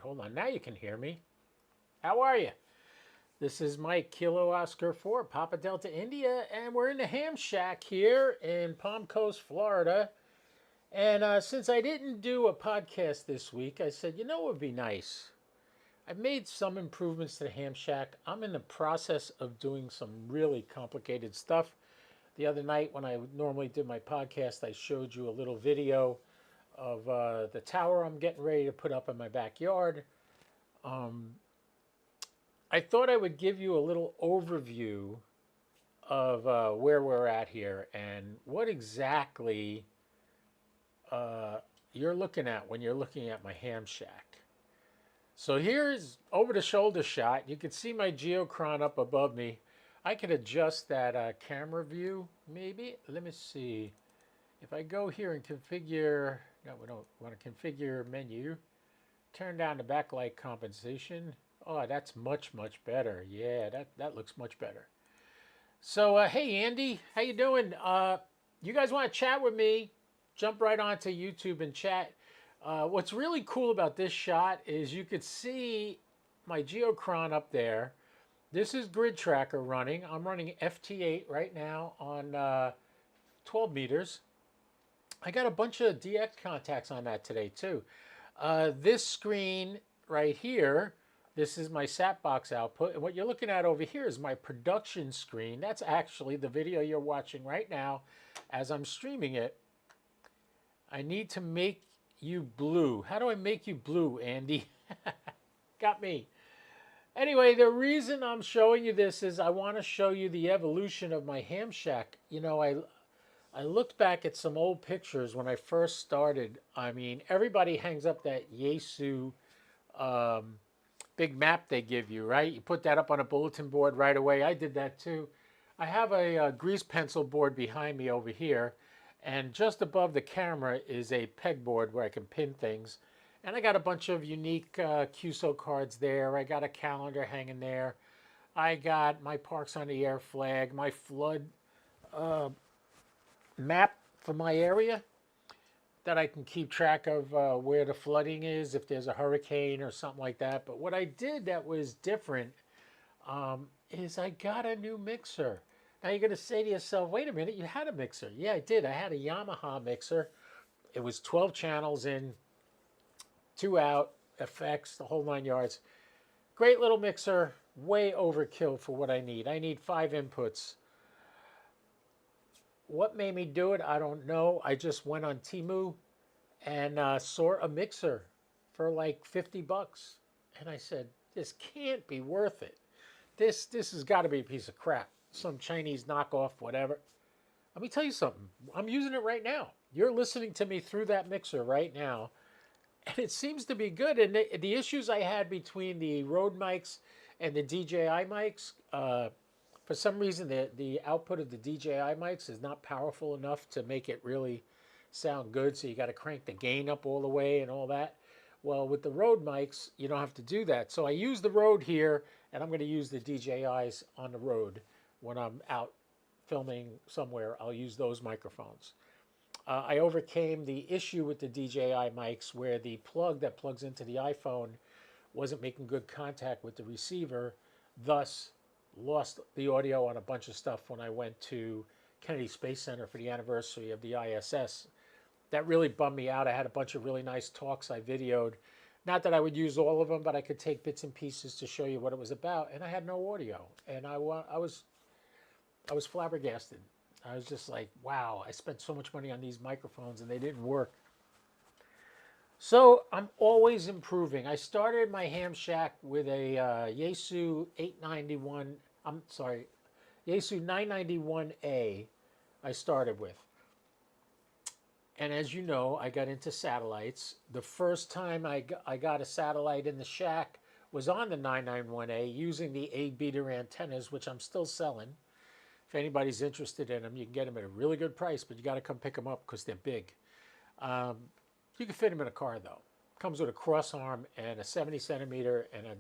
Hold on. Now you can hear me. How are you? This is Mike, Kilo Oscar 4, Papa Delta India, and we're in the Ham Shack here in Palm Coast, Florida. And since I didn't do a podcast this week, I said, you know what would be nice? I've made some improvements to the Ham Shack. I'm in the process of doing some really complicated stuff. The other night, when I normally did my podcast, I showed you a little video of the tower I'm getting ready to put up in my backyard. Um, I thought I would give you a little overview of where we're at here and what exactly you're looking at when you're looking at my ham shack. So here's over the shoulder shot. You can see my geochron up above me. I could adjust that camera view maybe. Let me see. If I go here and configure, no, we don't want to configure menu. Turn down the backlight compensation. Oh, that's much, much better. Yeah, that looks much better. So, hey, Andy, how you doing? You guys want to chat with me? Jump right onto YouTube and chat. What's really cool about this shot is you could see my geochron up there. This is Grid Tracker running. I'm running FT8 right now on 12 meters. I got a bunch of DX contacts on that today too. This screen right here, this is my SAT box output. And what you're looking at over here is my production screen. That's actually the video you're watching right now as I'm streaming it. I need to make you blue. How do I make you blue, Andy? Got me. Anyway, the reason I'm showing you this is I want to show you the evolution of my ham shack. You know, I looked back at some old pictures when I first started. I mean, everybody hangs up that Yaesu big map they give you, right? You put that up on a bulletin board right away. I did that too. I have a grease pencil board behind me over here, and just above the camera is a pegboard where I can pin things. And I got a bunch of unique QSO cards there. I got a calendar hanging there. I got my Parks on the Air flag, my flood map for my area that I can keep track of where the flooding is, if there's a hurricane or something like that. But what I did that was different is I got a new mixer. Now you're going to say to yourself, wait a minute, you had a mixer. Yeah, I did. I had a Yamaha mixer. It was 12 channels in, 2 out, effects, the whole 9 yards. Great little mixer, way overkill for what I need. I need 5 inputs. What made me do it, I don't know. I just went on Temu and saw a mixer for like 50 bucks. And I said, this can't be worth it. This has got to be a piece of crap. Some Chinese knockoff, whatever. Let me tell you something. I'm using it right now. You're listening to me through that mixer right now. And it seems to be good. And the issues I had between the Rode mics and the DJI mics, for some reason, the output of the DJI mics is not powerful enough to make it really sound good. So you got to crank the gain up all the way and all that. Well, with the Rode mics, you don't have to do that. So I use the Rode here, and I'm going to use the DJIs on the road when I'm out filming somewhere. I'll use those microphones. I overcame the issue with the DJI mics where the plug that plugs into the iPhone wasn't making good contact with the receiver, thus lost the audio on a bunch of stuff when I went to Kennedy Space Center for the anniversary of the ISS. That really bummed me out. I had a bunch of really nice talks I videoed. Not that I would use all of them, but I could take bits and pieces to show you what it was about, and I had no audio. And I was flabbergasted. I was just like, wow, I spent so much money on these microphones and they didn't work. So I'm always improving. I started my ham shack with a Yaesu 891, I'm sorry, Yaesu 991A I started with. And as you know, I got into satellites. The first time I got a satellite in the shack was on the 991A using the 8-beater antennas, which I'm still selling. If anybody's interested in them, you can get them at a really good price, but you got to come pick them up because they're big. You can fit them in a car, though. Comes with a cross arm and a 70 centimeter and a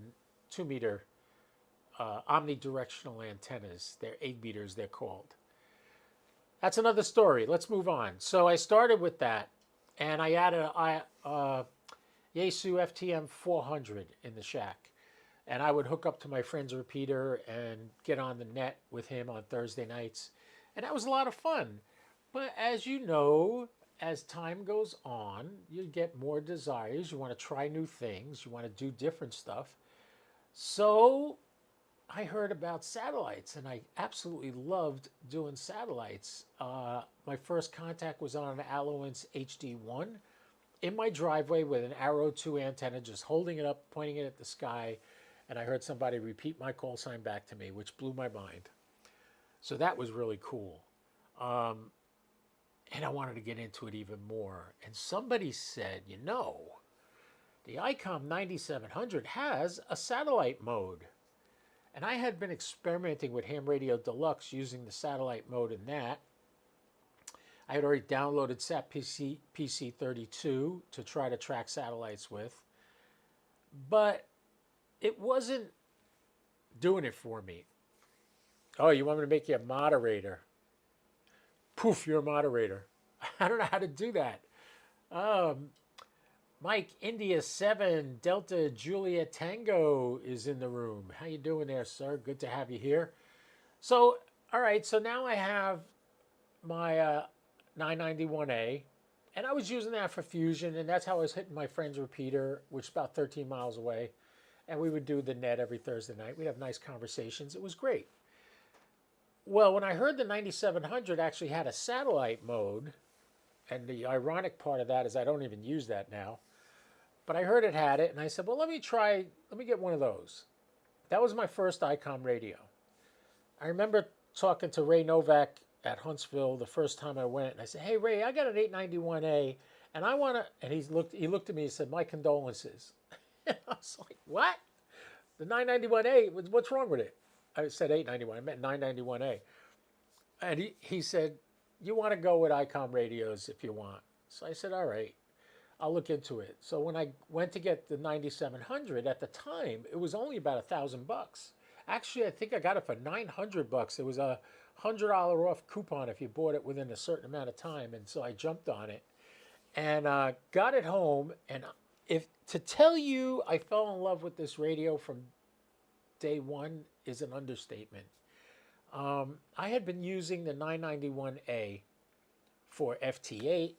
2 meter omnidirectional antennas. They're 8-beaters, they're called. That's another story. Let's move on. So I started with that, and I added Yaesu FTM 400 in the shack. And I would hook up to my friend's repeater and get on the net with him on Thursday nights. And that was a lot of fun. But as you know, as time goes on, you get more desires. You want to try new things. You want to do different stuff. So I heard about satellites, and I absolutely loved doing satellites. My first contact was on an Allowance HD1 in my driveway with an Arrow 2 antenna, just holding it up, pointing it at the sky, and I heard somebody repeat my call sign back to me, which blew my mind. So that was really cool. And I wanted to get into it even more. And somebody said, you know, the ICOM 9700 has a satellite mode. And I had been experimenting with Ham Radio Deluxe using the satellite mode in that. I had already downloaded SAT PC32 to try to track satellites with. But it wasn't doing it for me. Oh, you want me to make you a moderator? Poof, you're a moderator. I don't know how to do that. Mike, India 7, Delta Julia Tango is in the room. How you doing there, sir? Good to have you here. So, all right, so now I have my 991A, and I was using that for fusion, and that's how I was hitting my friend's repeater, which is about 13 miles away. And we would do the net every Thursday night. We'd have nice conversations. It was great. Well, when I heard the 9700 actually had a satellite mode, and the ironic part of that is I don't even use that now, but I heard it had it, and I said, well, let me get one of those. That was my first ICOM radio. I remember talking to Ray Novak at Huntsville the first time I went, and I said, hey, Ray, I got an 891A, and I want to, and he looked at me and said, my condolences. And I was like, what? The 991A, what's wrong with it? I said 891, I meant 991A. And he said, you want to go with ICOM radios if you want. So I said, all right, I'll look into it. So when I went to get the 9700, at the time, it was only about $1,000. Actually, I think I got it for $900. It was a $100 off coupon if you bought it within a certain amount of time. And so I jumped on it and got it home. And if to tell you I fell in love with this radio from day one is an understatement. I had been using the 991A for FT8,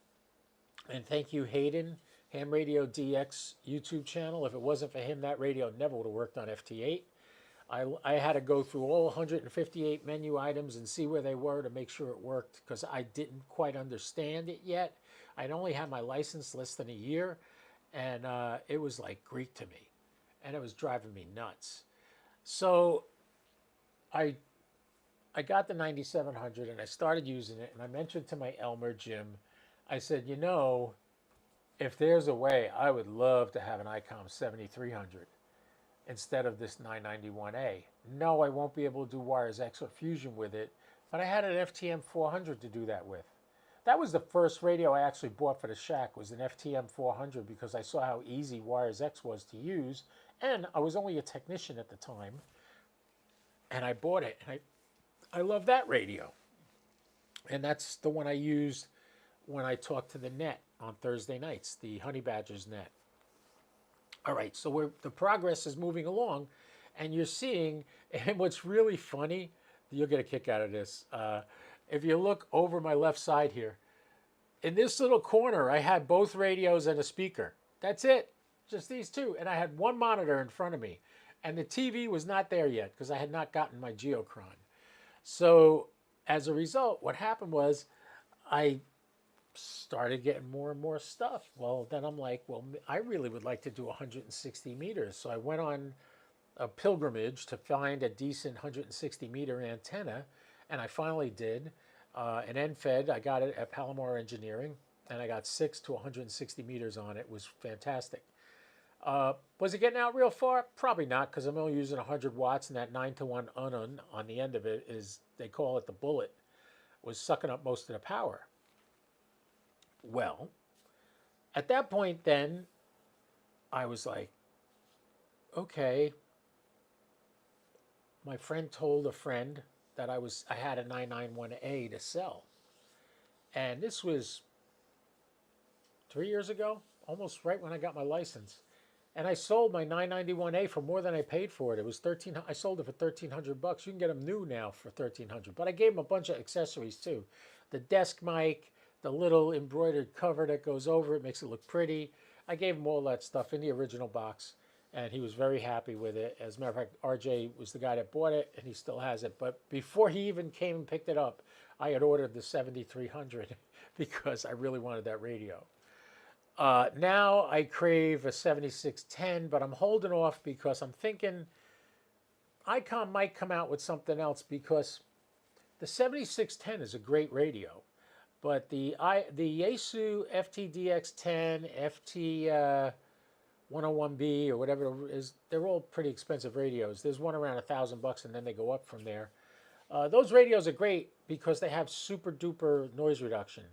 and thank you, Hayden, Ham Radio DX YouTube channel. If it wasn't for him, that radio never would have worked on FT8. I had to go through all 158 menu items and see where they were to make sure it worked because I didn't quite understand it yet. I'd only had my license less than a year, and it was like Greek to me, and it was driving me nuts. So I got the 9700 and I started using it, and I mentioned to my Elmer, Jim, I said, you know, if there's a way, I would love to have an ICOM 7300 instead of this 991A. No, I won't be able to do Wires X or Fusion with it, but I had an FTM 400 to do that with. That was the first radio I actually bought for the shack, was an FTM 400, because I saw how easy Wires X was to use, and I was only a technician at the time, and I bought it, and I love that radio. And that's the one I used when I talked to the net on Thursday nights, the Honey Badgers net. All right, so the progress is moving along, and you're seeing, and what's really funny, you'll get a kick out of this. If you look over my left side here, in this little corner, I had both radios and a speaker. That's it, just these two. And I had one monitor in front of me. And the TV was not there yet because I had not gotten my Geochron. So as a result, what happened was I started getting more and more stuff. Well, then I'm like, well, I really would like to do 160 meters. So I went on a pilgrimage to find a decent 160 meter antenna, and I finally did. An NFED, I got it at Palomar Engineering, and I got 6 to 160 meters on it. It was fantastic. Was it getting out real far? Probably not, because I'm only using 100 watts, and that 9-to-1 unun on the end of it is, they call it the bullet, was sucking up most of the power. Well, at that point then, I was like, okay. My friend told a friend that I had a 991A to sell. And this was 3 years ago, almost right when I got my license. And I sold my 991A for more than I paid for it. It was 13. I sold it for 1,300 bucks. You can get them new now for 1,300. But I gave him a bunch of accessories too, the desk mic, the little embroidered cover that goes over it, makes it look pretty. I gave him all that stuff in the original box, and he was very happy with it. As a matter of fact, RJ was the guy that bought it, and he still has it. But before he even came and picked it up, I had ordered the 7300 because I really wanted that radio. Now I crave a 7610, but I'm holding off because I'm thinking Icom might come out with something else, because the 7610 is a great radio, but the Yaesu FTDX10, FT 101B or whatever it is, they're all pretty expensive radios. There's one around $1,000, and then they go up from there. Those radios are great because they have super duper noise reduction.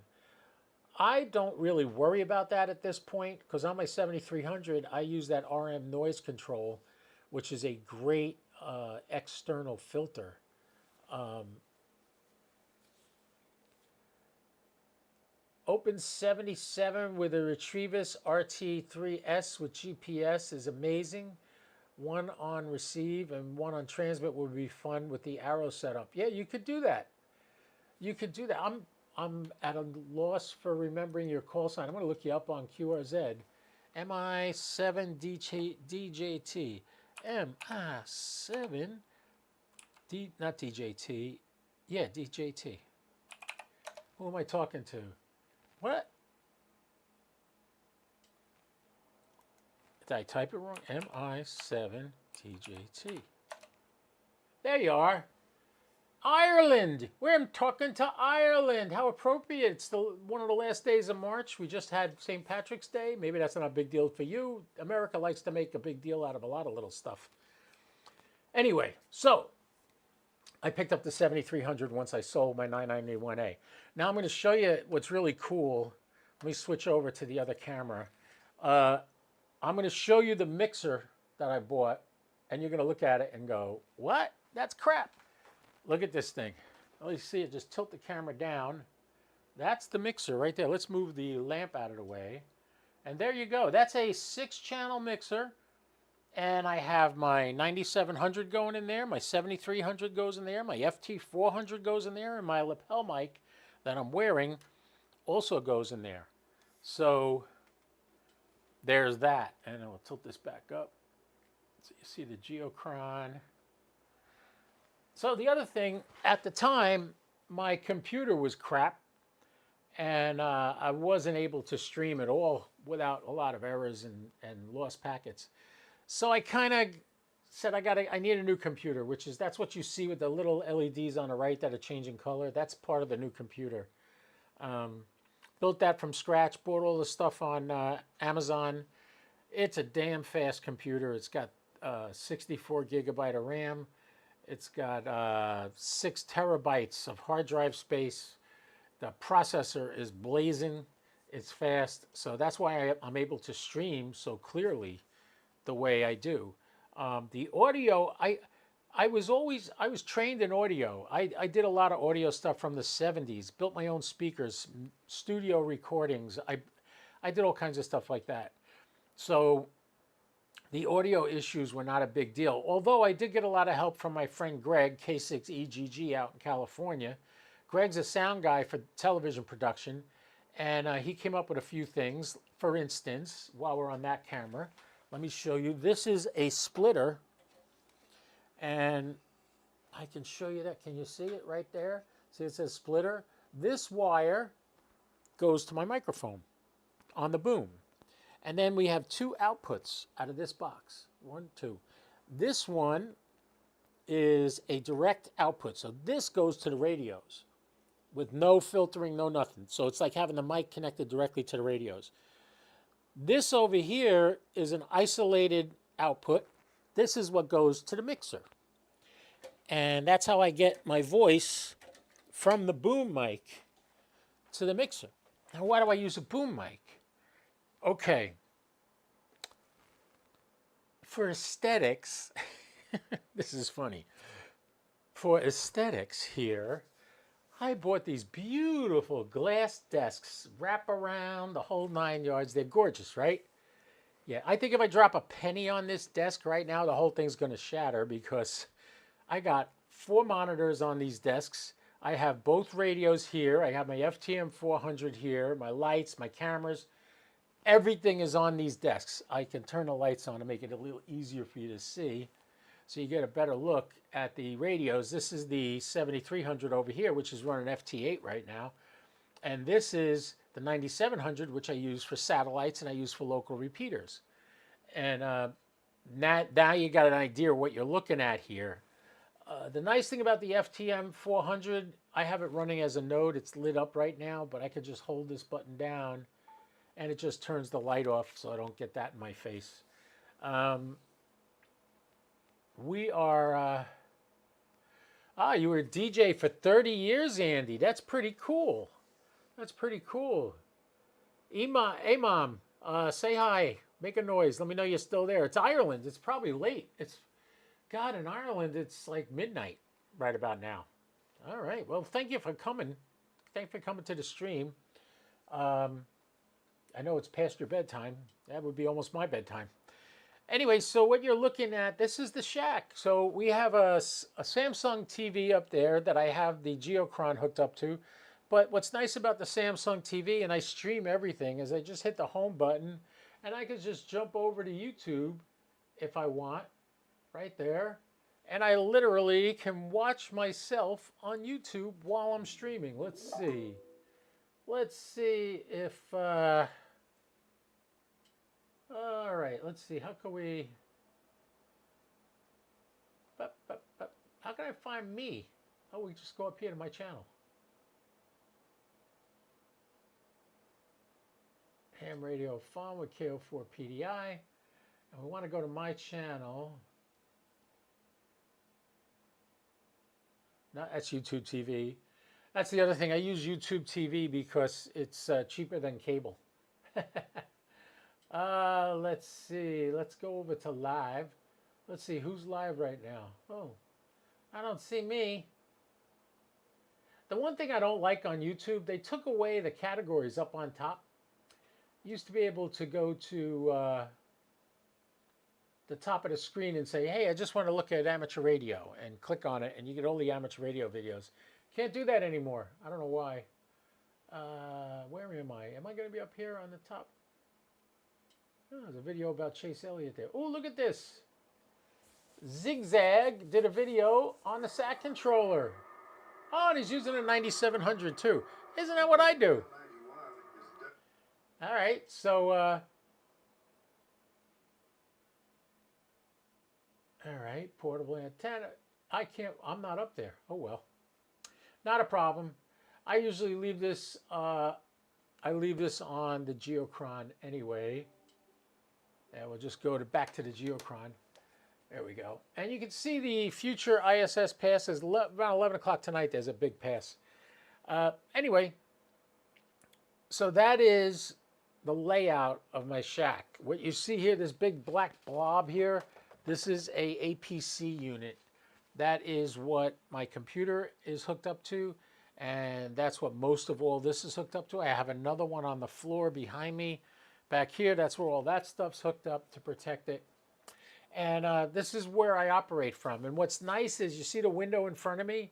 I don't really worry about that at this point, because on my 7300, I use that RM noise control, which is a great external filter. Open 77 with a Retrievus RT3S with GPS is amazing. One on receive and one on transmit would be fun with the arrow setup. Yeah, you could do that. You could do that. I'm at a loss for remembering your call sign. I'm going to look you up on QRZ. MI7DJT. MI7 not DJT. Yeah, DJT. Who am I talking to? What? Did I type it wrong? MI7DJT. There you are. Ireland. We're talking to Ireland. How appropriate. It's one of the last days of March. We just had St. Patrick's Day. Maybe that's not a big deal for you. America likes to make a big deal out of a lot of little stuff. Anyway, so I picked up the 7300 once I sold my 991A. Now I'm going to show you what's really cool. Let me switch over to the other camera. I'm going to show you the mixer that I bought, and you're going to look at it and go, what? That's crap. Look at this thing. Let me see it. Just tilt the camera down. That's the mixer right there. Let's move the lamp out of the way. And there you go. That's a 6-channel mixer. And I have my 9700 going in there. My 7300 goes in there. My FT400 goes in there. And my lapel mic that I'm wearing also goes in there. So there's that. And I'll tilt this back up. So you see the Geochron. So the other thing, at the time, my computer was crap, and I wasn't able to stream at all without a lot of errors and lost packets. So I kind of said I need a new computer, that's what you see with the little LEDs on the right that are changing color. That's part of the new computer. Built that from scratch, bought all the stuff on Amazon. It's a damn fast computer. It's got 64 gigabyte of RAM. It's got 6 terabytes of hard drive space. The processor is blazing. It's fast. So that's why I'm able to stream so clearly the way I do. The audio, I was trained in audio. I did a lot of audio stuff from the 70s, built my own speakers, studio recordings. I did all kinds of stuff like that. So the audio issues were not a big deal, although I did get a lot of help from my friend Greg, K6EGG out in California. Greg's a sound guy for television production, and he came up with a few things. For instance, while we're on that camera, let me show you. This is a splitter, and I can show you that. Can you see it right there? See, it says splitter. This wire goes to my microphone on the boom. And then we have 2 outputs out of this box. 1, 2. This one is a direct output. So this goes to the radios with no filtering, no nothing. So it's like having the mic connected directly to the radios. This over here is an isolated output. This is what goes to the mixer. And that's how I get my voice from the boom mic to the mixer. Now, why do I use a boom mic? Okay, for aesthetics, this is funny. For aesthetics here, I bought these beautiful glass desks, wrap around the whole 9 yards. They're gorgeous, right? Yeah, I think if I drop a penny on this desk right now, the whole thing's going to shatter because I got 4 monitors on these desks. I have both radios here. I have my FTM 400 here, my lights, my cameras. Everything is on these desks. I can turn the lights on to make it a little easier for you to see so you get a better look at the radios. This is the 7300 over here, which is running FT8 right now. And this is the 9700, which I use for satellites and I use for local repeaters. And now you got an idea of what you're looking at here. The nice thing about the FTM 400, I have it running as a node. It's lit up right now, but I could just hold this button down and it just turns the light off so I don't get that in my face. We are, you were a DJ for 30 years, Andy. That's pretty cool. That's pretty cool. Imam, say hi. Make a noise. Let me know you're still there. It's Ireland. It's probably late. God, in Ireland, it's like midnight right about now. All right. Well, thank you for coming. Thanks for coming to the stream. I know it's past your bedtime. That would be almost my bedtime. Anyway, so what you're looking at, this is the shack. So we have a Samsung TV up there that I have the Geochron hooked up to. But what's nice about the Samsung TV, and I stream everything, is I just hit the home button and I can just jump over to YouTube if I want, right there. And I literally can watch myself on YouTube while I'm streaming. Let's see. Let's see if, all right, let's see. How can we, how can I find me? Oh, we just go up here to my channel. Ham Radio Fun with KO4 PDI. And we want to go to my channel. No, that's YouTube TV. That's the other thing. I use YouTube TV because it's cheaper than cable. Let's see. Let's go over to live. Let's see who's live right now. Oh, I don't see me. The one thing I don't like on YouTube, they took away the categories up on top. Used to be able to go to the top of the screen and say, hey, I just want to look at amateur radio, and click on it and you get all the amateur radio videos. Can't do that anymore. I don't know why. Where am I? Am I going to be up here on the top? Oh, there's a video about Chase Elliott there. Oh, look at this. Zigzag did a video on the SAC controller. Oh, and he's using a 9700 too. Isn't that what I do? All right, so all right, portable antenna. I'm not up there. Oh well, not a problem. I usually leave this. I leave this on the Geochron anyway, and we'll just go back to the Geochron. There we go, and you can see the future ISS passes. Around 11 o'clock tonight, there's a big pass. Anyway, so that is the layout of my shack. What you see here, this big black blob here, this is a APC unit. That is what my computer is hooked up to, and that's what most of all this is hooked up to. I have another one on the floor behind me. Back here, that's where all that stuff's hooked up to protect it. And this is where I operate from. And what's nice is you see the window in front of me?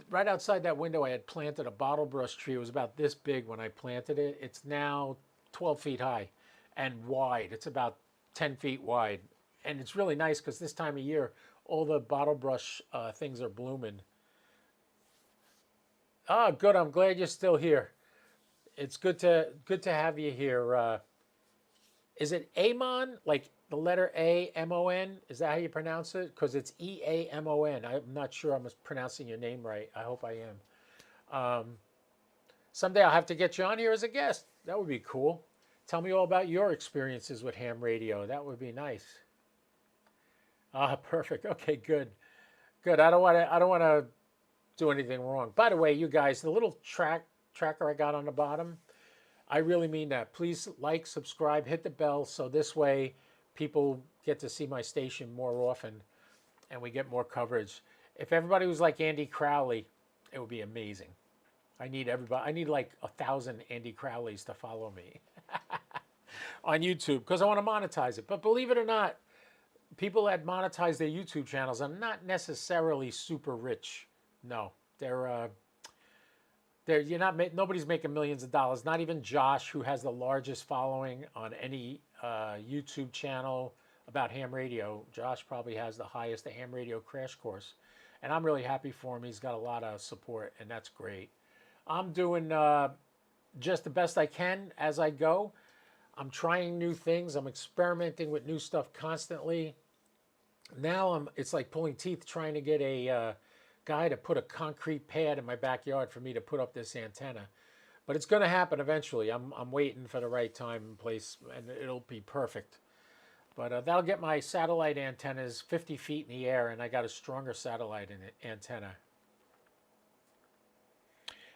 Right outside that window, I had planted a bottle brush tree. It was about this big when I planted it. It's now 12 feet high and wide. It's about 10 feet wide. And it's really nice because this time of year, all the bottle brush things are blooming. Oh, good. I'm glad you're still here. It's good to have you here. Is it Amon? Like the letter A, M-O-N? Is that how you pronounce it? Because it's E-A-M-O-N. I'm not sure I'm pronouncing your name right. I hope I am. Someday I'll have to get you on here as a guest. That would be cool. Tell me all about your experiences with ham radio. That would be nice. Ah, perfect. Okay, good. Good. I don't want to do anything wrong. By the way, you guys, the little tracker I got on the bottom, I really mean that. Please like, subscribe, hit the bell so this way people get to see my station more often and we get more coverage. If everybody was like Andy Crowley, It would be amazing. I need everybody. I need like 1,000 Andy Crowleys to follow me on YouTube because I want to monetize it. But believe it or not, people that monetize their YouTube channels are not necessarily super rich. No, they're you're not nobody's making millions of dollars. Not even Josh, who has the largest following on any YouTube channel about ham radio. Josh probably has the highest, the ham radio crash course, and I'm really happy for him. He's got a lot of support, and that's great. I'm doing just the best I can as I go. I'm trying new things. I'm experimenting with new stuff constantly. Now it's like pulling teeth trying to get a guy to put a concrete pad in my backyard for me to put up this antenna. But it's going to happen eventually. I'm waiting for the right time and place, and it'll be perfect. But that'll get my satellite antennas 50 feet in the air, and I got a stronger satellite antenna.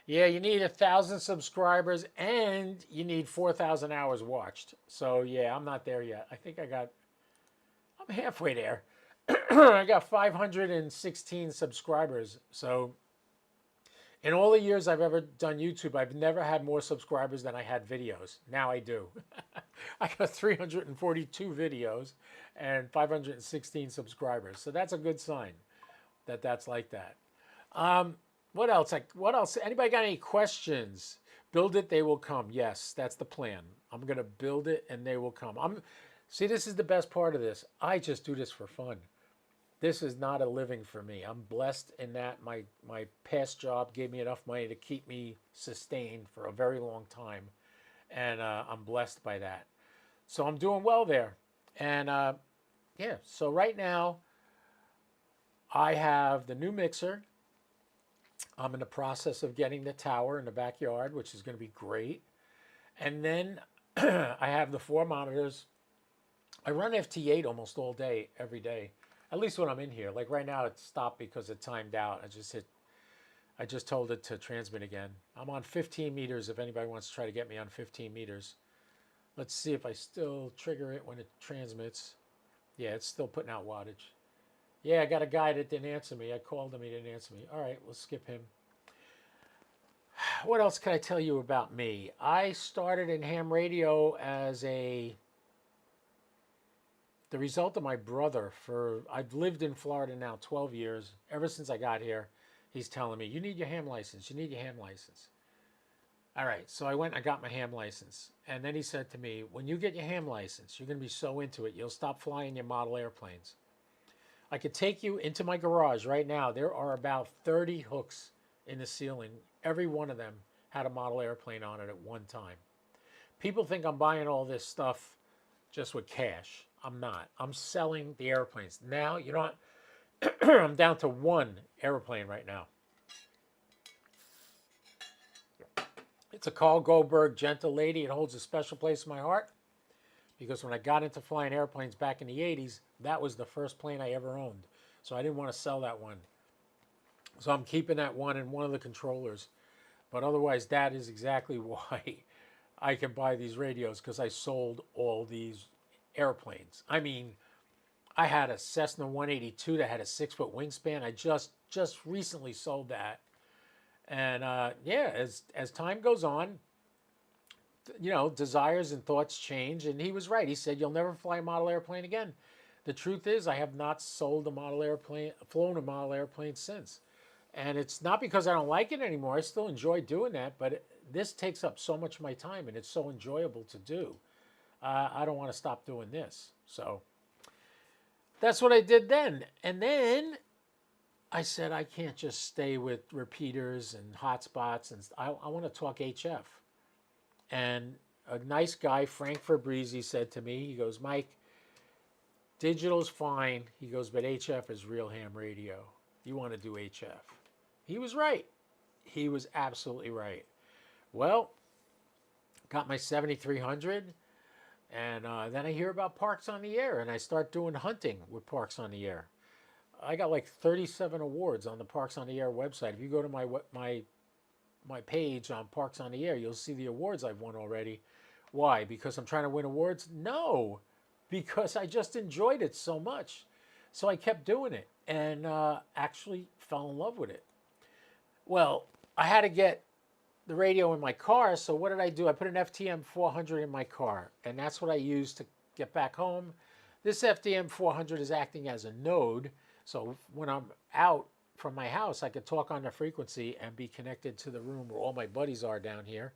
Yeah, you need 1,000 subscribers, and you need 4,000 hours watched. So yeah, I'm not there yet. I think I'm halfway there. I got 516 subscribers. So in all the years I've ever done YouTube, I've never had more subscribers than I had videos. Now I do. I got 342 videos and 516 subscribers. So that's a good sign that that's like that. What else? What else? Anybody got any questions? Build it, they will come. Yes, that's the plan. I'm going to build it and they will come. See, this is the best part of this. I just do this for fun. This is not a living for me. I'm blessed in that my past job gave me enough money to keep me sustained for a very long time. And I'm blessed by that. So I'm doing well there. And yeah, so right now I have the new mixer. I'm in the process of getting the tower in the backyard, which is going to be great. And then I have the 4 monitors. I run FT8 almost all day, every day. At least when I'm in here. Like right now, it stopped because it timed out. I just told it to transmit again. I'm on 15 meters if anybody wants to try to get me on 15 meters. Let's see if I still trigger it when it transmits. Yeah, it's still putting out wattage. Yeah, I got a guy that didn't answer me. I called him, he didn't answer me. All right, we'll skip him. What else can I tell you about me? I started in ham radio as the result of my brother. I've lived in Florida now 12 years. Ever since I got here, he's telling me, you need your ham license. You need your ham license. All right, so I went and I got my ham license. And then he said to me, when you get your ham license, you're going to be so into it, you'll stop flying your model airplanes. I could take you into my garage right now. There are about 30 hooks in the ceiling. Every one of them had a model airplane on it at one time. People think I'm buying all this stuff just with cash. I'm not. I'm selling the airplanes. Now, you know what? I'm down to 1 airplane right now. It's a Carl Goldberg Gentle Lady. It holds a special place in my heart because when I got into flying airplanes back in the 80s, that was the first plane I ever owned. So I didn't want to sell that one. So I'm keeping that one and one of the controllers. But otherwise, that is exactly why I can buy these radios, because I sold all these airplanes. I mean, I had a Cessna 182 that had a 6-foot wingspan. I just recently sold that. And yeah, as time goes on, you know, desires and thoughts change. And he was right. He said, you'll never fly a model airplane again. The truth is, I have not sold a model airplane, flown a model airplane since. And it's not because I don't like it anymore. I still enjoy doing that, but this takes up so much of my time and it's so enjoyable to do. I don't want to stop doing this. So that's what I did then. And then I said, I can't just stay with repeaters and hotspots. And I want to talk HF. And a nice guy, Frank Fabrizi, said to me, he goes, Mike, digital's fine. He goes, but HF is real ham radio. You want to do HF. He was right. He was absolutely right. Well, got my 7300, and then I hear about Parks on the Air, and I start doing hunting with Parks on the Air. I got like 37 awards on the Parks on the Air website. If you go to my page on Parks on the Air, you'll see the awards I've won already. Why? Because I'm trying to win awards? No, because I just enjoyed it so much. So I kept doing it and actually fell in love with it. Well, I had to get the radio in my car. So what did I do? I put an FTM 400 in my car, and that's what I used to get back home. This FTM 400 is acting as a node. So when I'm out from my house, I could talk on the frequency and be connected to the room where all my buddies are down here,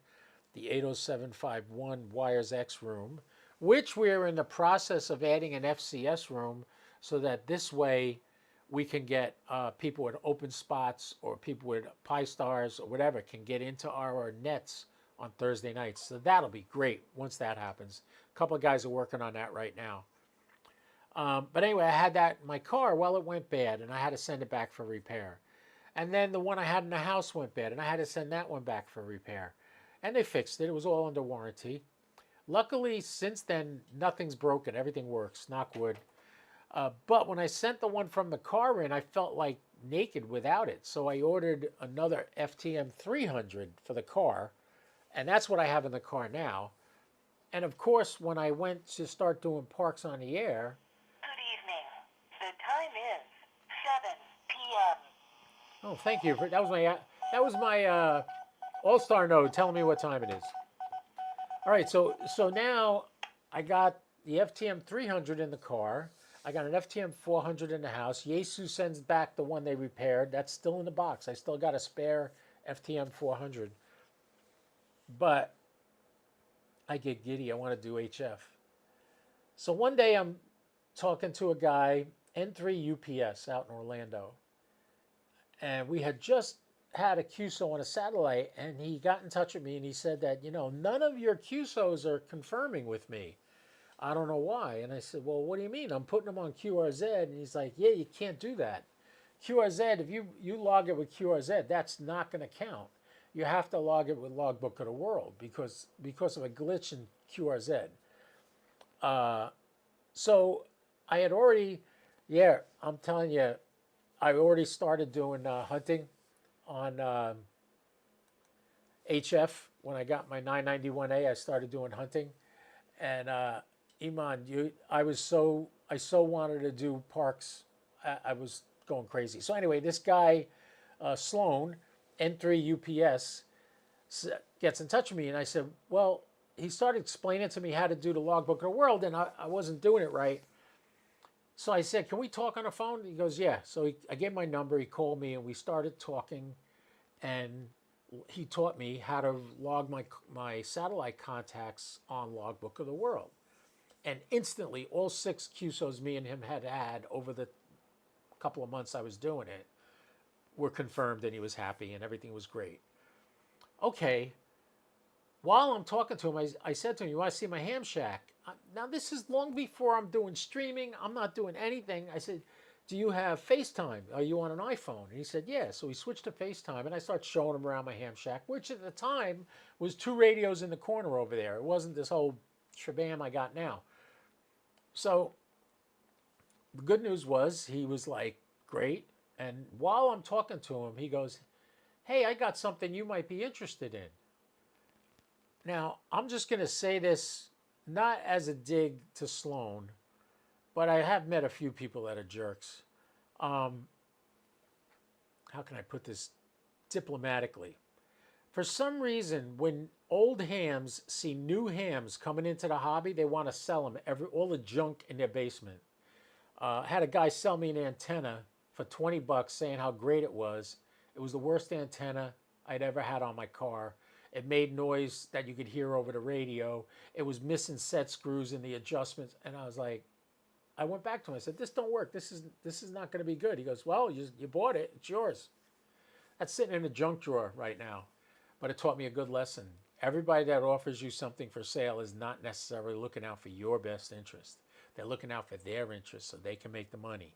the 80751 Wires X room, which we're in the process of adding an FCS room so that this way we can get people with open spots or people with Pi Stars or whatever can get into our nets on Thursday nights. So that'll be great once that happens. A couple of guys are working on that right now. But anyway, I had that in my car. Well, it went bad, and I had to send it back for repair. And then the one I had in the house went bad, and I had to send that one back for repair. And they fixed it. It was all under warranty. Luckily, since then, nothing's broken. Everything works, knock wood. But when I sent the one from the car in, I felt like naked without it. So I ordered another FTM 300 for the car, and that's what I have in the car now. And of course, when I went to start doing Parks on the Air. Good evening. The time is 7 p.m. Oh, thank you. That was my All-Star node telling me what time it is. All right, so now I got the FTM 300 in the car. I got an FTM 400 in the house. Yaesu sends back the one they repaired. That's still in the box. I still got a spare FTM 400. But I get giddy. I want to do HF. So one day I'm talking to a guy, N3 UPS out in Orlando. And we had just had a QSO on a satellite, and he got in touch with me and he said that, none of your QSOs are confirming with me. I don't know why. And I said, well, what do you mean? I'm putting them on QRZ. And he's like, yeah, you can't do that. QRZ, if you log it with QRZ, that's not going to count. You have to log it with Logbook of the World because of a glitch in QRZ. So I had already, I'm telling you, I already started doing hunting on HF. When I got my 991A, I started doing hunting. And Iman, I so wanted to do parks. I was going crazy. So anyway, this guy, Sloan, N3 UPS, gets in touch with me. And I said, well, he started explaining to me how to do the Logbook of the World, and I wasn't doing it right. So I said, can we talk on the phone? He goes, yeah. So I gave my number. He called me, and we started talking. And he taught me how to log my satellite contacts on Logbook of the World. And instantly, all 6 QSOs me and him had over the couple of months I was doing it were confirmed, and he was happy, and everything was great. Okay. While I'm talking to him, I said to him, you want to see my ham shack? Now, this is long before I'm doing streaming. I'm not doing anything. I said, do you have FaceTime? Are you on an iPhone? And he said, yeah. So we switched to FaceTime, and I started showing him around my ham shack, which at the time was 2 radios in the corner over there. It wasn't this whole shabam I got now. So the good news was he was like, great. And while I'm talking to him, he goes, hey, I got something you might be interested in. Now, I'm just going to say this not as a dig to Sloan, but I have met a few people that are jerks. How can I put this diplomatically? For some reason, when old hams see new hams coming into the hobby, they want to sell them all the junk in their basement. I had a guy sell me an antenna for 20 bucks saying how great it was. It was the worst antenna I'd ever had on my car. It made noise that you could hear over the radio. It was missing set screws in the adjustments. And I was like, I went back to him. I said, this don't work. This is not going to be good. He goes, well, you bought it. It's yours. That's sitting in a junk drawer right now. But it taught me a good lesson. Everybody that offers you something for sale is not necessarily looking out for your best interest. They're looking out for their interest so they can make the money.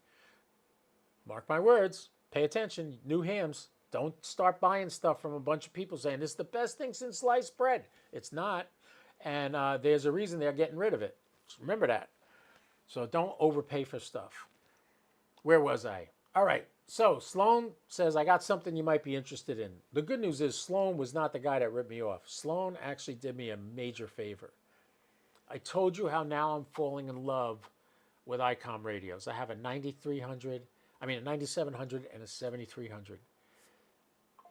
Mark my words. Pay attention. New hams. Don't start buying stuff from a bunch of people saying this is the best thing since sliced bread. It's not. And there's a reason they're getting rid of it. Just remember that. So don't overpay for stuff. Where was I? All right. So Sloan says, I got something you might be interested in. The good news is Sloan was not the guy that ripped me off. Sloan actually did me a major favor. I told you how now I'm falling in love with ICOM radios. I have a 9700 and a 7300.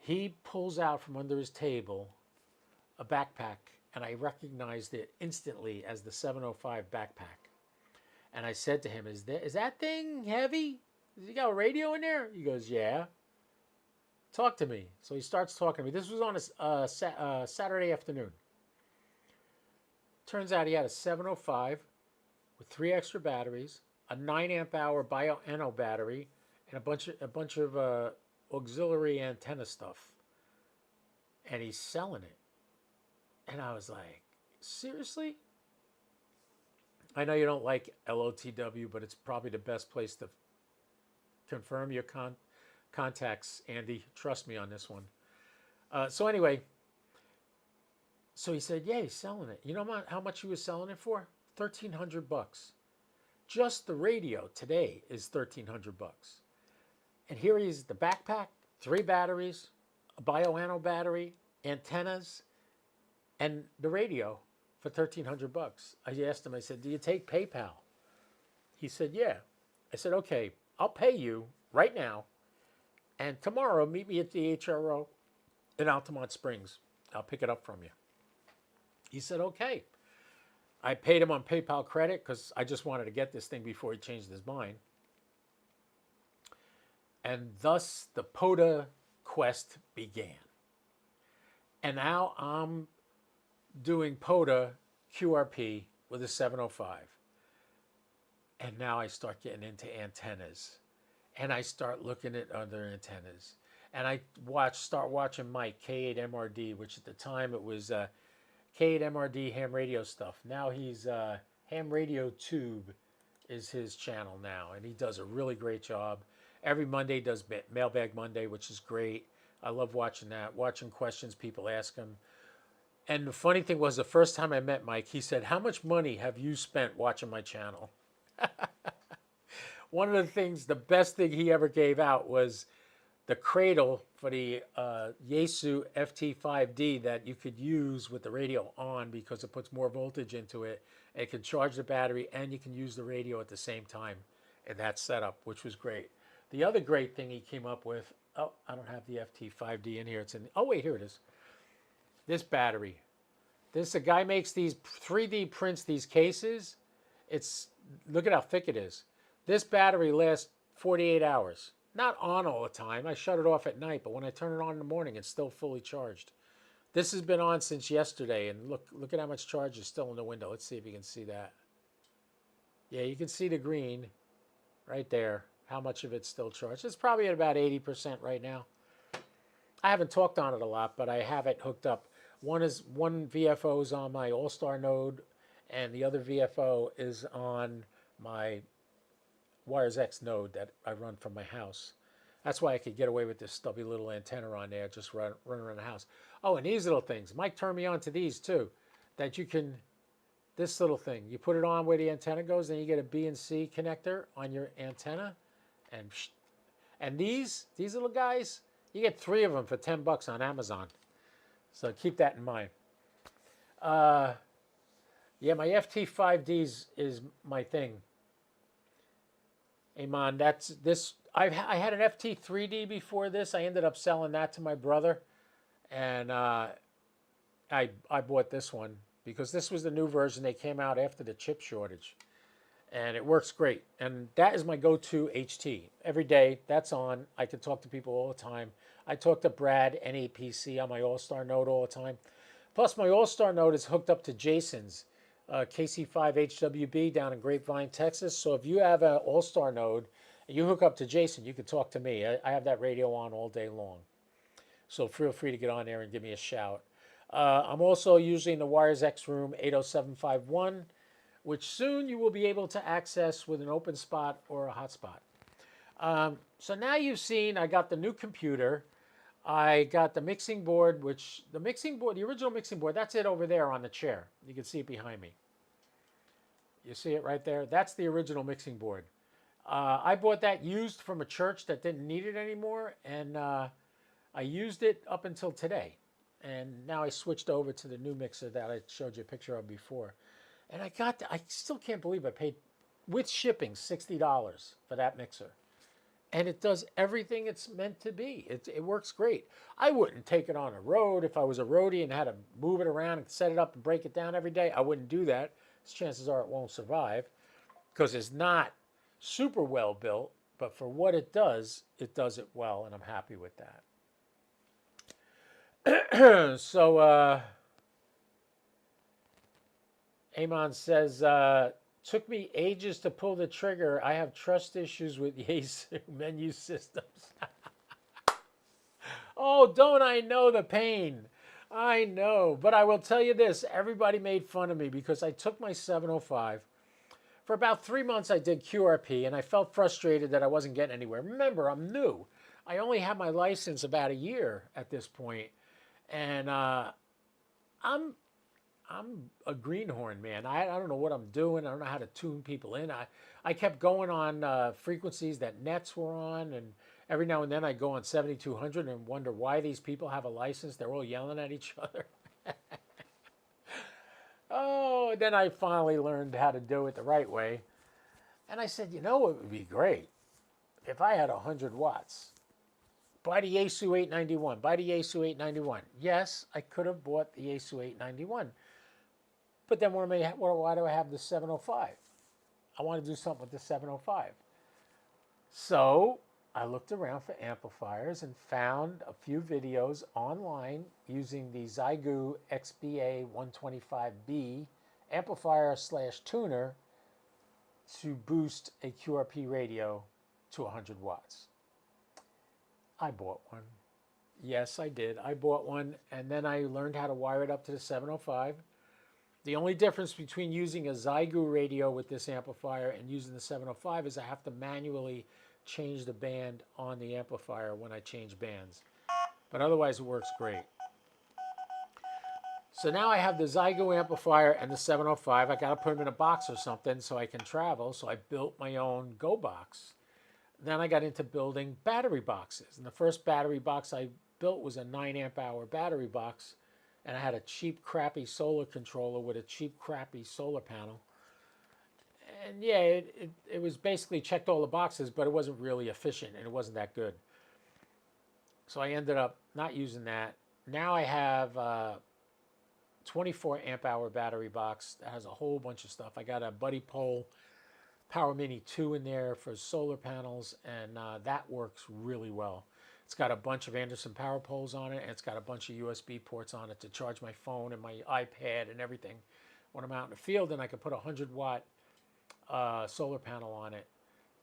He pulls out from under his table a backpack, and I recognized it instantly as the 705 backpack. And I said to him, is that thing heavy? Has he got a radio in there? He goes, yeah. Talk to me. So he starts talking to me. This was on a Saturday afternoon. Turns out he had a 705 with 3 extra batteries, a 9 amp hour Bioenno battery, and a bunch of auxiliary antenna stuff. And he's selling it. And I was like, seriously? I know you don't like LOTW, but it's probably the best place to confirm your contacts, Andy. Trust me on this one. So anyway, so he said, yeah, he's selling it. You know how much he was selling it for? $1,300. Just the radio today is $1,300. And here he is, the backpack, 3 batteries, a Bioenno battery, antennas, and the radio for $1,300. I asked him, I said, do you take PayPal? He said, yeah. I said, okay, I'll pay you right now. And tomorrow, meet me at the HRO in Altamont Springs. I'll pick it up from you. He said, okay. I paid him on PayPal credit because I just wanted to get this thing before he changed his mind. And thus the POTA quest began. And now I'm doing POTA QRP with a 705. And now I start getting into antennas. And I start looking at other antennas. And I start watching Mike, K8MRD, which at the time it was K8MRD ham radio stuff. Now he's Ham Radio Tube is his channel now. And he does a really great job. Every Monday does Mailbag Monday, which is great. I love watching that, watching questions people ask him. And the funny thing was, the first time I met Mike, he said, how much money have you spent watching my channel? One of the things, the best thing he ever gave out was the cradle for the Yaesu FT5D that you could use with the radio on because it puts more voltage into it. It can charge the battery and you can use the radio at the same time in that setup, which was great. The other great thing he came up with, oh, I don't have the FT5D in here. It's in, oh wait, here it is. This battery. A guy makes these 3D prints these cases. Look at how thick it is. This battery lasts 48 hours. Not on all the time. I shut it off at night, but when I turn it on in the morning, it's still fully charged. This has been on since yesterday, and look at how much charge is still in the window. Let's see if you can see that. Yeah, you can see the green right there, how much of it's still charged. It's probably at about 80% right now. I haven't talked on it a lot, but I have it hooked up. One VFO is on my All-Star node, and the other VFO is on my WiresX node that I run from my house. That's why I could get away with this stubby little antenna on there, just run around the house. Oh, and these little things. Mike turned me on to these too, that you can, this little thing, you put it on where the antenna goes, then you get a B and C connector on your antenna, and these little guys, you get 3 of them for $10 on Amazon. So keep that in mind. Yeah, my FT5Ds is my thing. Amon, that's this. I had an FT3D before this. I ended up selling that to my brother, and I bought this one because this was the new version. They came out after the chip shortage, and it works great. And that is my go-to HT every day. That's on. I can talk to people all the time. I talk to Brad NAPC on my All-Star node all the time. Plus, my All-Star node is hooked up to Jason's KC5HWB down in Grapevine, Texas. So if you have an All-Star node and you hook up to Jason, you can talk to me. I have that radio on all day long. So feel free to get on there and give me a shout. I'm also using the WiresX Room 80751, which soon you will be able to access with an open spot or a hotspot. So now you've seen I got the new computer. I got the mixing board, the original mixing board, that's it over there on the chair. You can see it behind me. You see it right there? That's the original mixing board. I bought that used from a church that didn't need it anymore, and I used it up until today. And now I switched over to the new mixer that I showed you a picture of before. And I still can't believe I paid, with shipping, $60 for that mixer. and it does everything it's meant to be. It works great. I wouldn't take it on a road if I was a roadie and had to move it around and set it up and break it down every day. I wouldn't do that. Chances are it won't survive because it's not super well built, but for what it does it well, and I'm happy with that. So, Amon says, took me ages to pull the trigger. I have trust issues with Yaesu menu systems. Oh, don't I know the pain? I know. But I will tell you this, everybody made fun of me because I took my 705. For about 3 months, I did QRP, and I felt frustrated that I wasn't getting anywhere. Remember, I'm new. I only had my license about a year at this point, and I'm a greenhorn, man. I don't know what I'm doing. I don't know how to tune people in. I kept going on frequencies that nets were on, and every now and then I go on 7200 and wonder why these people have a license. They're all yelling at each other. Oh, and then I finally learned how to do it the right way. And I said, you know, it would be great if I had 100 watts. Buy the Yaesu 891. Buy the Yaesu 891. Yes, I could have bought the Yaesu 891. But then why do I have the 705? I want to do something with the 705. So I looked around for amplifiers and found a few videos online using the Xiegu XBA 125B amplifier / tuner to boost a QRP radio to 100 watts. I bought one. Yes, I did. I bought one, and then I learned how to wire it up to the 705. The only difference between using a Xiegu radio with this amplifier and using the 705 is I have to manually change the band on the amplifier when I change bands. But otherwise, it works great. So now I have the Xiegu amplifier and the 705. I got to put them in a box or something so I can travel. So I built my own Go box. Then I got into building battery boxes. And the first battery box I built was a 9 amp hour battery box. And I had a cheap, crappy solar controller with a cheap, crappy solar panel. And yeah, it was basically checked all the boxes, but it wasn't really efficient and it wasn't that good. So I ended up not using that. Now I have a 24 amp hour battery box that has a whole bunch of stuff. I got a Buddy Pole Power Mini 2 in there for solar panels, and that works really well. It's got a bunch of Anderson power poles on it, and it's got a bunch of USB ports on it to charge my phone and my iPad and everything when I'm out in the field. And I can put a 100-watt solar panel on it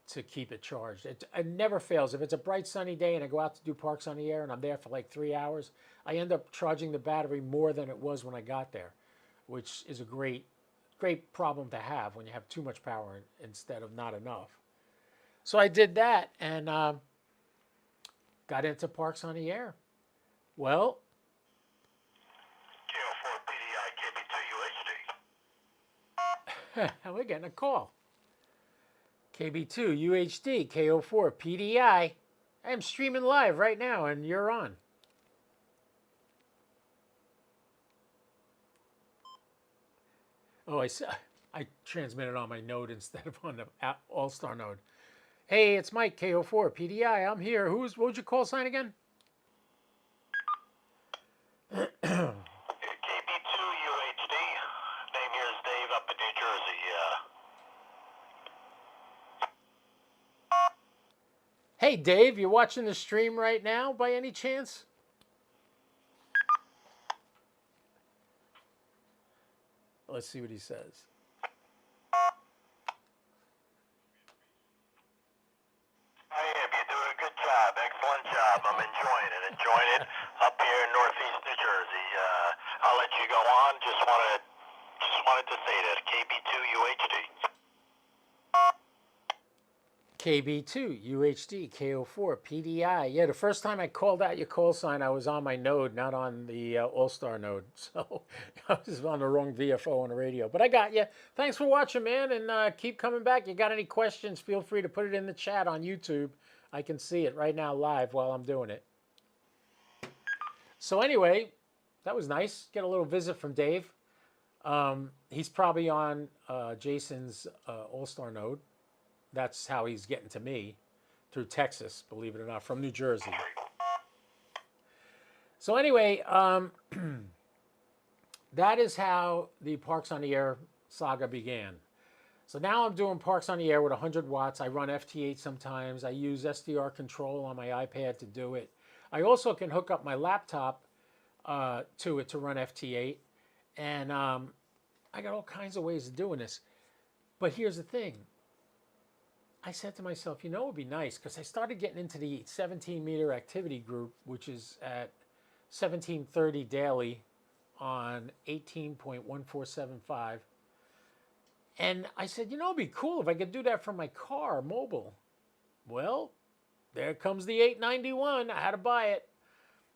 to keep it charged. It never fails. If it's a bright sunny day and I go out to do Parks on the Air and I'm there for like 3 hours, I end up charging the battery more than it was when I got there, which is a great problem to have when you have too much power instead of not enough. So I did that and got into Parks on the Air. Well, KO4 PDI, KB2 UHD. we're getting a call. KB2 UHD, KO4 PDI. I am streaming live right now and you're on. Oh, I transmitted on my node instead of on the All-Star node. Hey, it's Mike, KO4 PDI. I'm here. What was your call sign again? KB2 UHD. Name here is Dave up in New Jersey. Hey, Dave, you watching the stream right now by any chance? Let's see what he says. I am. You're doing a good job. Excellent job. I'm enjoying it up here in Northeast New Jersey. I'll let you go on. Just wanted to say that KB2 UHD. KB2 UHD KO4 PDI. Yeah, the first time I called out your call sign, I was on my node, not on the All-Star node. So I was on the wrong VFO on the radio. But I got you. Thanks for watching, man, and keep coming back. You got any questions, feel free to put it in the chat on YouTube. I can see it right now live while I'm doing it. So anyway, that was nice. Get a little visit from Dave. He's probably on Jason's All-Star node. That's how he's getting to me through Texas, believe it or not, from New Jersey. So anyway, that is how the Parks on the Air saga began. So now I'm doing Parks on the Air with 100 watts. I run FT8 sometimes. I use SDR control on my iPad to do it. I also can hook up my laptop to it to run FT8. And I got all kinds of ways of doing this. But here's the thing. I said to myself, you know, it would be nice, because I started getting into the 17-meter activity group, which is at 1730 daily on 18.1475. And I said, you know, it'd be cool if I could do that from my car, mobile. Well, there comes the 891. I had to buy it.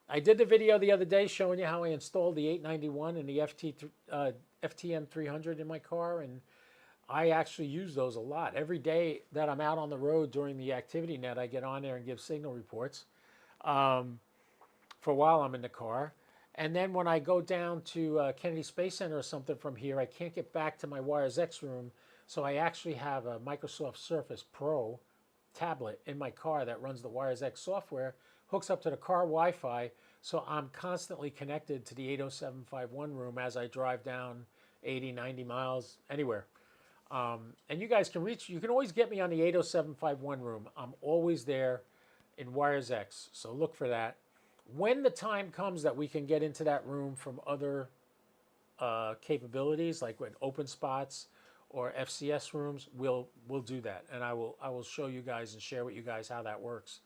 I did the video the other day showing you how I installed the 891 and the FTM 300 in my car, and I actually use those a lot. Every day that I'm out on the road during the activity net, I get on there and give signal reports for a while I'm in the car. And then when I go down to Kennedy Space Center or something from here, I can't get back to my WiresX room, so I actually have a Microsoft Surface Pro tablet in my car that runs the WiresX software, hooks up to the car Wi-Fi, so I'm constantly connected to the 80751 room as I drive down 80, 90 miles, anywhere. And you guys can you can always get me on the 80751 room. I'm always there in WiresX, so look for that. When the time comes that we can get into that room from other capabilities, like with open spots or FCS rooms, we'll do that, and I will show you guys and share with you guys how that works.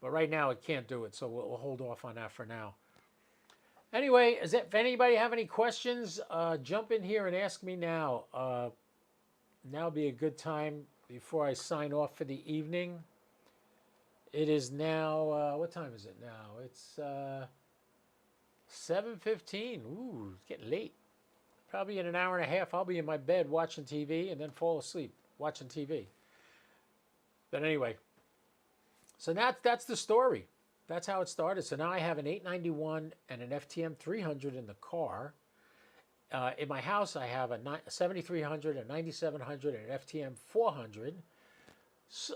But right now it can't do it, so we'll hold off on that for now. Anyway, if anybody have any questions, jump in here and ask me now. Now would be a good time before I sign off for the evening. It is now, what time is it now? It's 7:15. Ooh, it's getting late. Probably in an hour and a half, I'll be in my bed watching TV and then fall asleep watching TV. But anyway, so that's the story. That's how it started. So now I have an 891 and an FTM 300 in the car. In my house, I have a 7300, a 9700, and an FTM 400.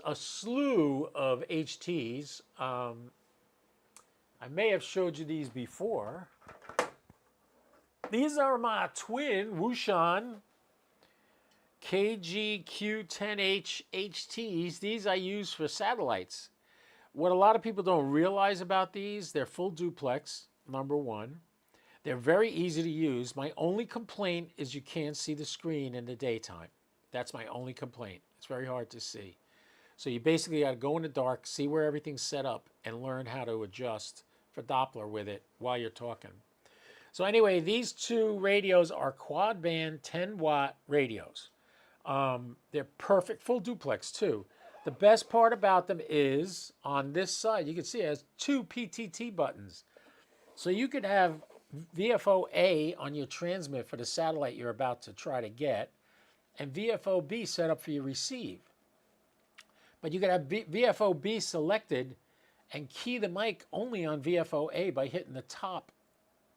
A slew of HTs. I may have showed you these before. These are my twin Wouxun KGQ10H HTs. These I use for satellites. What a lot of people don't realize about these, they're full duplex, number one. They're very easy to use. My only complaint is you can't see the screen in the daytime. That's my only complaint. It's very hard to see. So you basically got to go in the dark, see where everything's set up, and learn how to adjust for Doppler with it while you're talking. So anyway, these two radios are quad band 10-watt radios. They're perfect, full duplex too. The best part about them is on this side, you can see it has two PTT buttons. So you could have VFO-A on your transmit for the satellite you're about to try to get, and VFO-B set up for your receive. But you could have VFO-B selected and key the mic only on VFO-A by hitting the top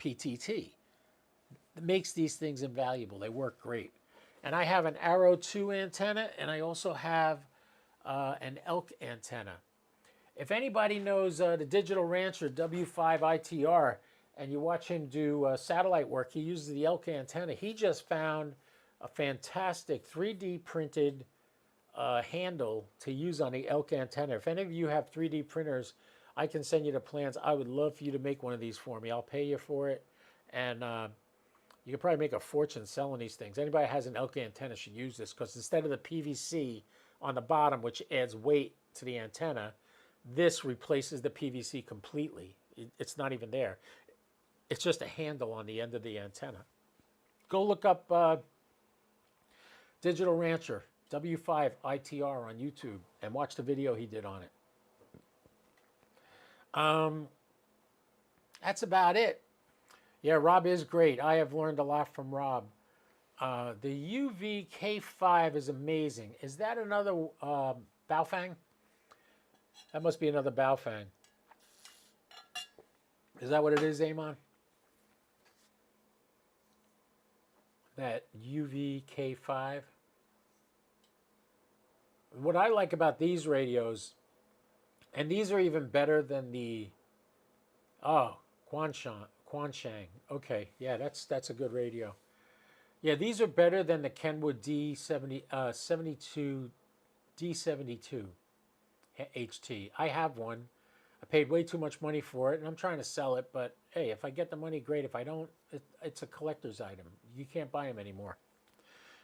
PTT. It makes these things invaluable. They work great. And I have an Arrow 2 antenna, and I also have an Elk antenna. If anybody knows the Digital Rancher W5ITR, and you watch him do satellite work, he uses the Elk antenna. He just found a fantastic 3D printed handle to use on the Elk antenna. If any of you have 3D printers, I can send you the plans. I would love for you to make one of these for me. I'll pay you for it, and you can probably make a fortune selling these things. Anybody that has an Elk antenna should use this, because instead of the PVC on the bottom, which adds weight to the antenna, this replaces the PVC completely. It's not even there. It's just a handle on the end of the antenna. Go look up Digital Rancher W5ITR on YouTube and watch the video he did on it. That's about it. Yeah, Rob is great. I have learned a lot from Rob. The UV-K5 is amazing. Is that another Baofeng? That must be another Baofeng. Is that what it is, Amon? That UV-K5? What I like about these radios And these are even better than the Quanshang. Okay, yeah, that's a good radio. Yeah, these are better than the Kenwood D72 D72 HT. I have one. I paid way too much money for it, and I'm trying to sell it. But hey, if I get the money, great. If I don't, it's a collector's item. You can't buy them anymore.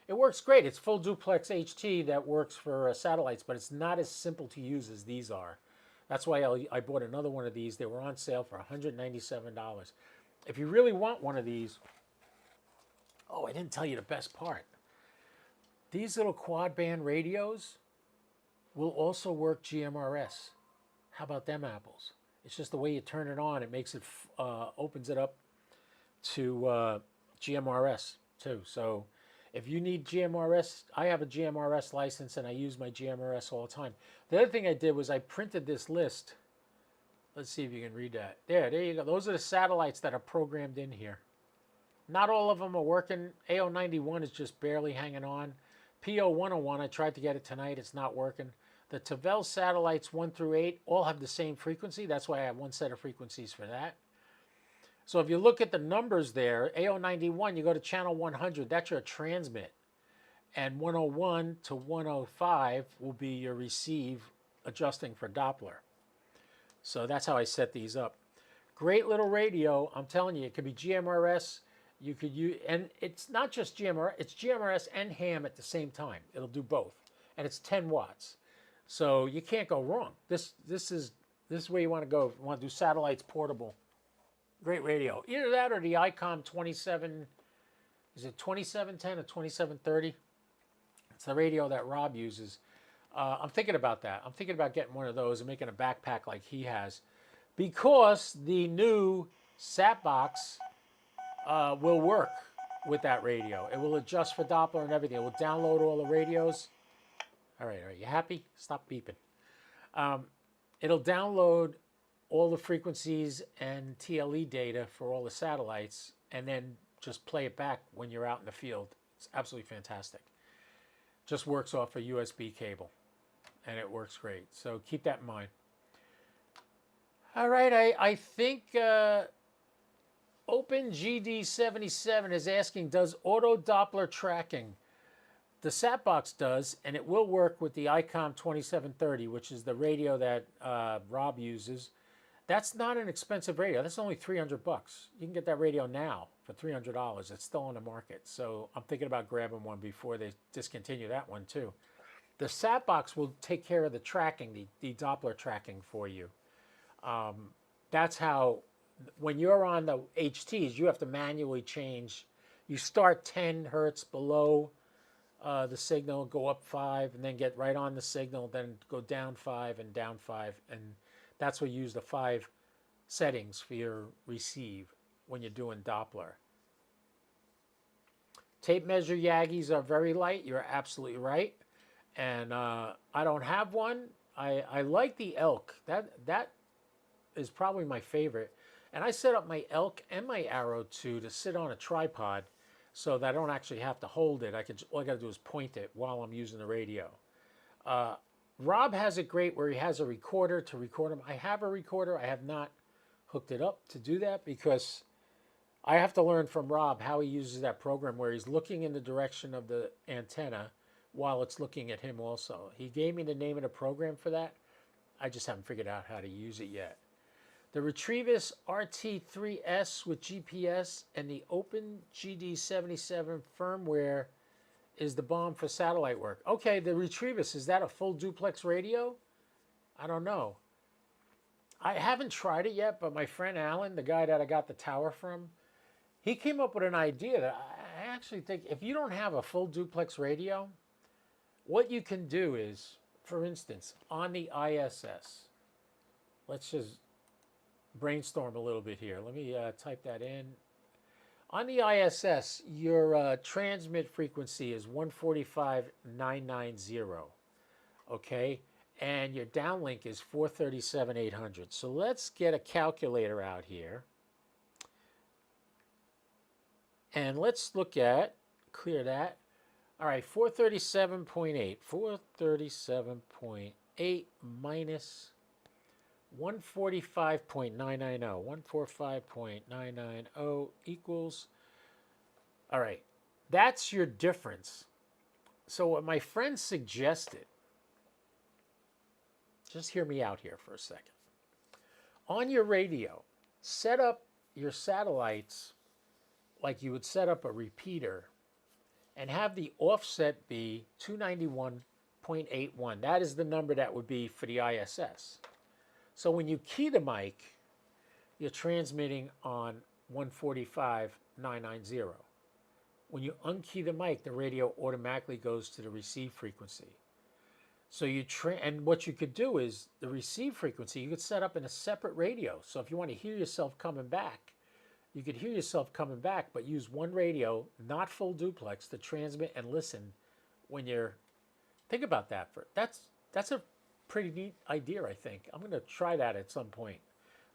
It works great. It's full duplex HT that works for satellites, but it's not as simple to use as these are. That's why I bought another one of these. They were on sale for $197. If you really want one of these, oh, I didn't tell you the best part. These little quad band radios will also work GMRS. How about them apples? It's just the way you turn it on. It makes it opens it up to GMRS too. So if you need GMRS, I have a GMRS license and I use my GMRS all the time. The other thing I did was I printed this list. Let's see if you can read that. There you go. Those are the satellites that are programmed in here. Not all of them are working. AO91 is just barely hanging on. PO101, I tried to get it tonight. It's not working. The Tavel satellites 1 through 8 all have the same frequency. That's why I have one set of frequencies for that. So if you look at the numbers there, AO91, you go to channel 100, that's your transmit. And 101 to 105 will be your receive, adjusting for Doppler. So that's how I set these up. Great little radio. I'm telling you, it could be GMRS. You could use, and it's not just GMRS, it's GMRS and ham at the same time. It'll do both. And it's 10 watts. So you can't go wrong. This is where you want to go if you want to do satellites portable. Great radio. Either that or the ICOM 27, is it 2710 or 2730? It's the radio that Rob uses. I'm thinking about that. I'm thinking about getting one of those and making a backpack like he has. Because the new SatBox will work with that radio. It will adjust for Doppler and everything. It will download all the radios. All right, you happy? Stop beeping. It'll download all the frequencies and TLE data for all the satellites and then just play it back when you're out in the field. It's absolutely fantastic. Just works off a USB cable and it works great. So keep that in mind. All right, I think OpenGD77 is asking, does auto Doppler tracking? The SatBox does, and it will work with the ICOM 2730, which is the radio that Rob uses. That's not an expensive radio. That's only $300. You can get that radio now for $300. It's still on the market. So I'm thinking about grabbing one before they discontinue that one too. The SatBox will take care of the tracking, the Doppler tracking for you. That's how, when you're on the HTs, you have to manually change. You start 10 hertz below the signal, go up 5, and then get right on the signal, then go down 5 and down 5. And that's where you use the 5 settings for your receive when you're doing Doppler. Tape measure Yagis are very light. You're absolutely right. And I don't have one. I like the Elk. That is probably my favorite. And I set up my Elk and my Arrow 2 to sit on a tripod so that I don't actually have to hold it. All I got to do is point it while I'm using the radio. Rob has it great where he has a recorder to record them. I have a recorder. I have not hooked it up to do that because I have to learn from Rob how he uses that program where he's looking in the direction of the antenna while it's looking at him also. He gave me the name of the program for that. I just haven't figured out how to use it yet. The Retrievus RT3S with GPS and the OpenGD77 firmware is the bomb for satellite work. Okay, the Retrievus, is that a full duplex radio? I don't know. I haven't tried it yet, but my friend Alan, the guy that I got the tower from, he came up with an idea that I actually think if you don't have a full duplex radio, what you can do is, for instance, on the ISS, let's just brainstorm a little bit here. Let me type that in. On the ISS, your transmit frequency is 145.990, okay? And your downlink is 437.800. So let's get a calculator out here. And let's look at, clear that. All right, 437.8. 437.8 minus 145.990. 145.990 equals. All right. That's your difference. So what my friend suggested, just hear me out here for a second. On your radio, set up your satellites like you would set up a repeater and have the offset be 291.81. That is the number that would be for the ISS. So when you key the mic, you're transmitting on 145.990. When you unkey the mic, the radio automatically goes to the receive frequency. So and what you could do is the receive frequency, you could set up in a separate radio. So if you want to hear yourself coming back, you could hear yourself coming back, but use one radio, not full duplex, to transmit and listen when you're. Think about that. That's a pretty neat idea, I think. I'm going to try that at some point.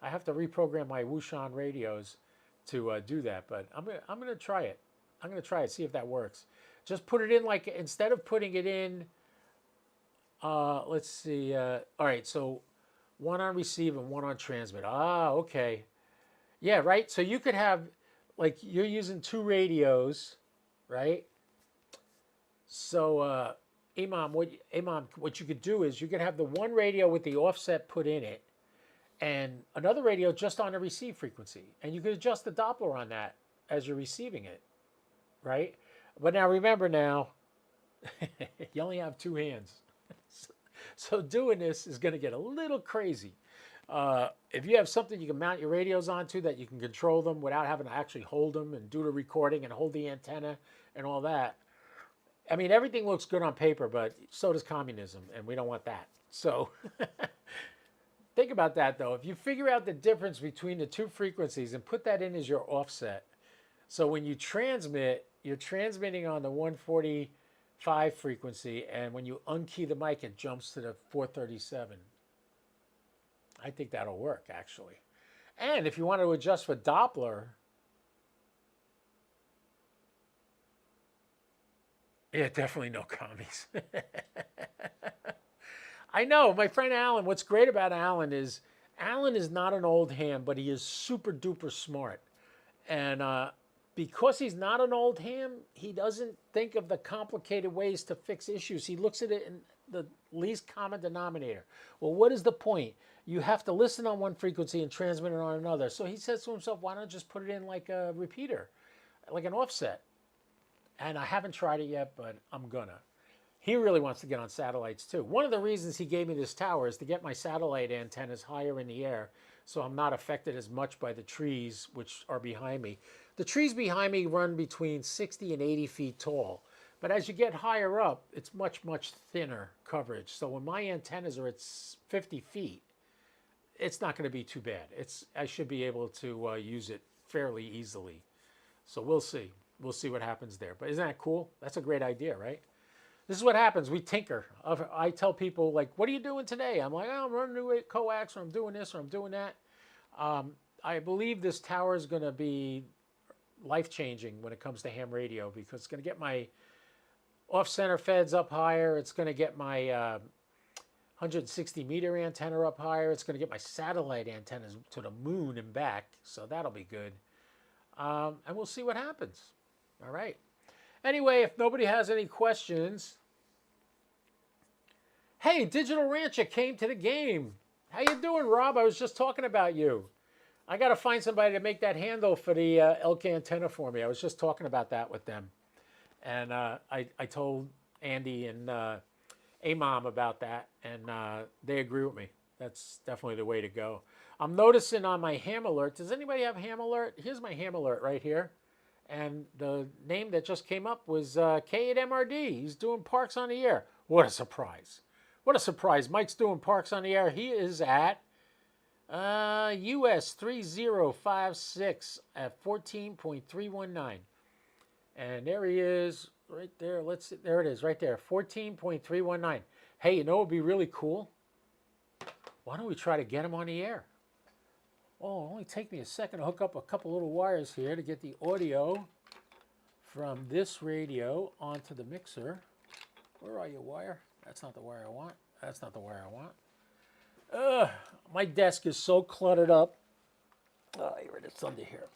I have to reprogram my Wushan radios to do that, but I'm going to try it. I'm going to try it, see if that works. Just put it in like, instead of putting it in, let's see. All right, so one on receive and one on transmit. Ah, okay. Yeah, right. So you could have, like, you're using two radios, right? So, Imam, what you could do is you could have the one radio with the offset put in it, and another radio just on the receive frequency, and you could adjust the Doppler on that as you're receiving it, right? But now remember, you only have two hands, so doing this is going to get a little crazy. If you have something you can mount your radios onto that you can control them without having to actually hold them and do the recording and hold the antenna and all that. I mean, everything looks good on paper, but so does communism, and we don't want that. So think about that, though. If you figure out the difference between the two frequencies and put that in as your offset, so when you transmit, you're transmitting on the 145 frequency, and when you unkey the mic, it jumps to the 437. I think that'll work, actually. And if you want to adjust for Doppler, yeah, definitely no commies. I know, my friend Alan, what's great about Alan is not an old hand, but he is super duper smart. And because he's not an old ham, he doesn't think of the complicated ways to fix issues. He looks at it in the least common denominator. Well, what is the point? You have to listen on one frequency and transmit it on another. So he says to himself, why not just put it in like a repeater, like an offset? And I haven't tried it yet, but I'm gonna. He really wants to get on satellites too. One of the reasons he gave me this tower is to get my satellite antennas higher in the air so I'm not affected as much by the trees which are behind me. The trees behind me run between 60 and 80 feet tall. But as you get higher up, it's much, much thinner coverage. So when my antennas are at 50 feet, it's not going to be too bad. I should be able to use it fairly easily. So we'll see. We'll see what happens there. But isn't that cool? That's a great idea, right? This is what happens. We tinker. I tell people, like, what are you doing today? I'm like, oh, I'm running a new coax, or I'm doing this, or I'm doing that. I believe this tower is going to be life-changing when it comes to ham radio, because it's going to get my off-center feds up higher. It's going to get my 160-meter antenna up higher. It's going to get my satellite antennas to the moon and back. So that'll be good. And we'll see what happens. All right. Anyway, if nobody has any questions. Hey, Digital Rancher came to the game. How you doing, Rob? I was just talking about you. I got to find somebody to make that handle for the Elk antenna for me. I was just talking about that with them. And I told Andy and Amom about that, and they agree with me. That's definitely the way to go. I'm noticing on my ham alert, does anybody have ham alert? Here's my ham alert right here. And the name that just came up was K8MRD. He's doing Parks on the Air. What a surprise. What a surprise. Mike's doing Parks on the Air. He is at US 3056 at 14.319. And there he is right there. Let's see. There it is right there. 14.319. Hey, you know what would be really cool? Why don't we try to get him on the air? Oh, it'll only take me a second to hook up a couple little wires here to get the audio from this radio onto the mixer. Where are you, wire? That's not the wire I want. That's not the wire I want. My desk is so cluttered up. Oh, here it is under here.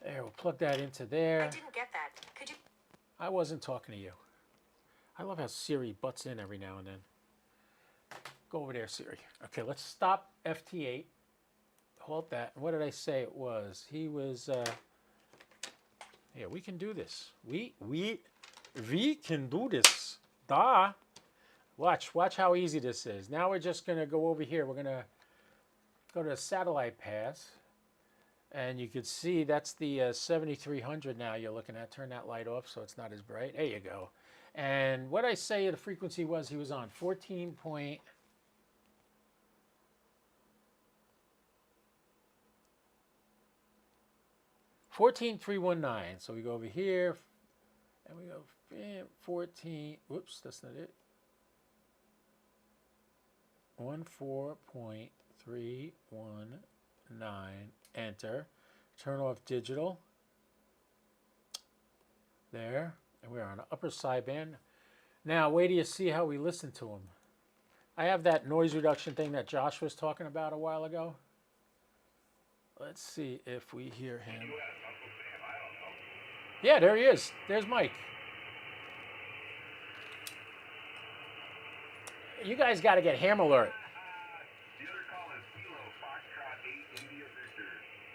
There, we'll plug that into there. I didn't get that. Could you? I wasn't talking to you. I love how Siri butts in every now and then. Go over there, Siri. Okay, let's stop FT8. Hold that. What did I say it was? He was, yeah, we can do this. We can do this. Da. Watch how easy this is. Now we're just going to go over here. We're going to go to the satellite pass. And you can see that's the 7300 now you're looking at. Turn that light off so it's not as bright. There you go. And what I say the frequency was he was on 14 point. 14319. So we go over here and we go 14. Whoops, that's not it. 14.319. Enter. Turn off digital. There. And we're on the upper sideband. Now, wait till you see how we listen to him. I have that noise reduction thing that Josh was talking about a while ago. Let's see if we hear him. Yeah, there he is. There's Mike. You guys got to get Ham Alert. The other call is Kilo Foxtrot 8 India Victor.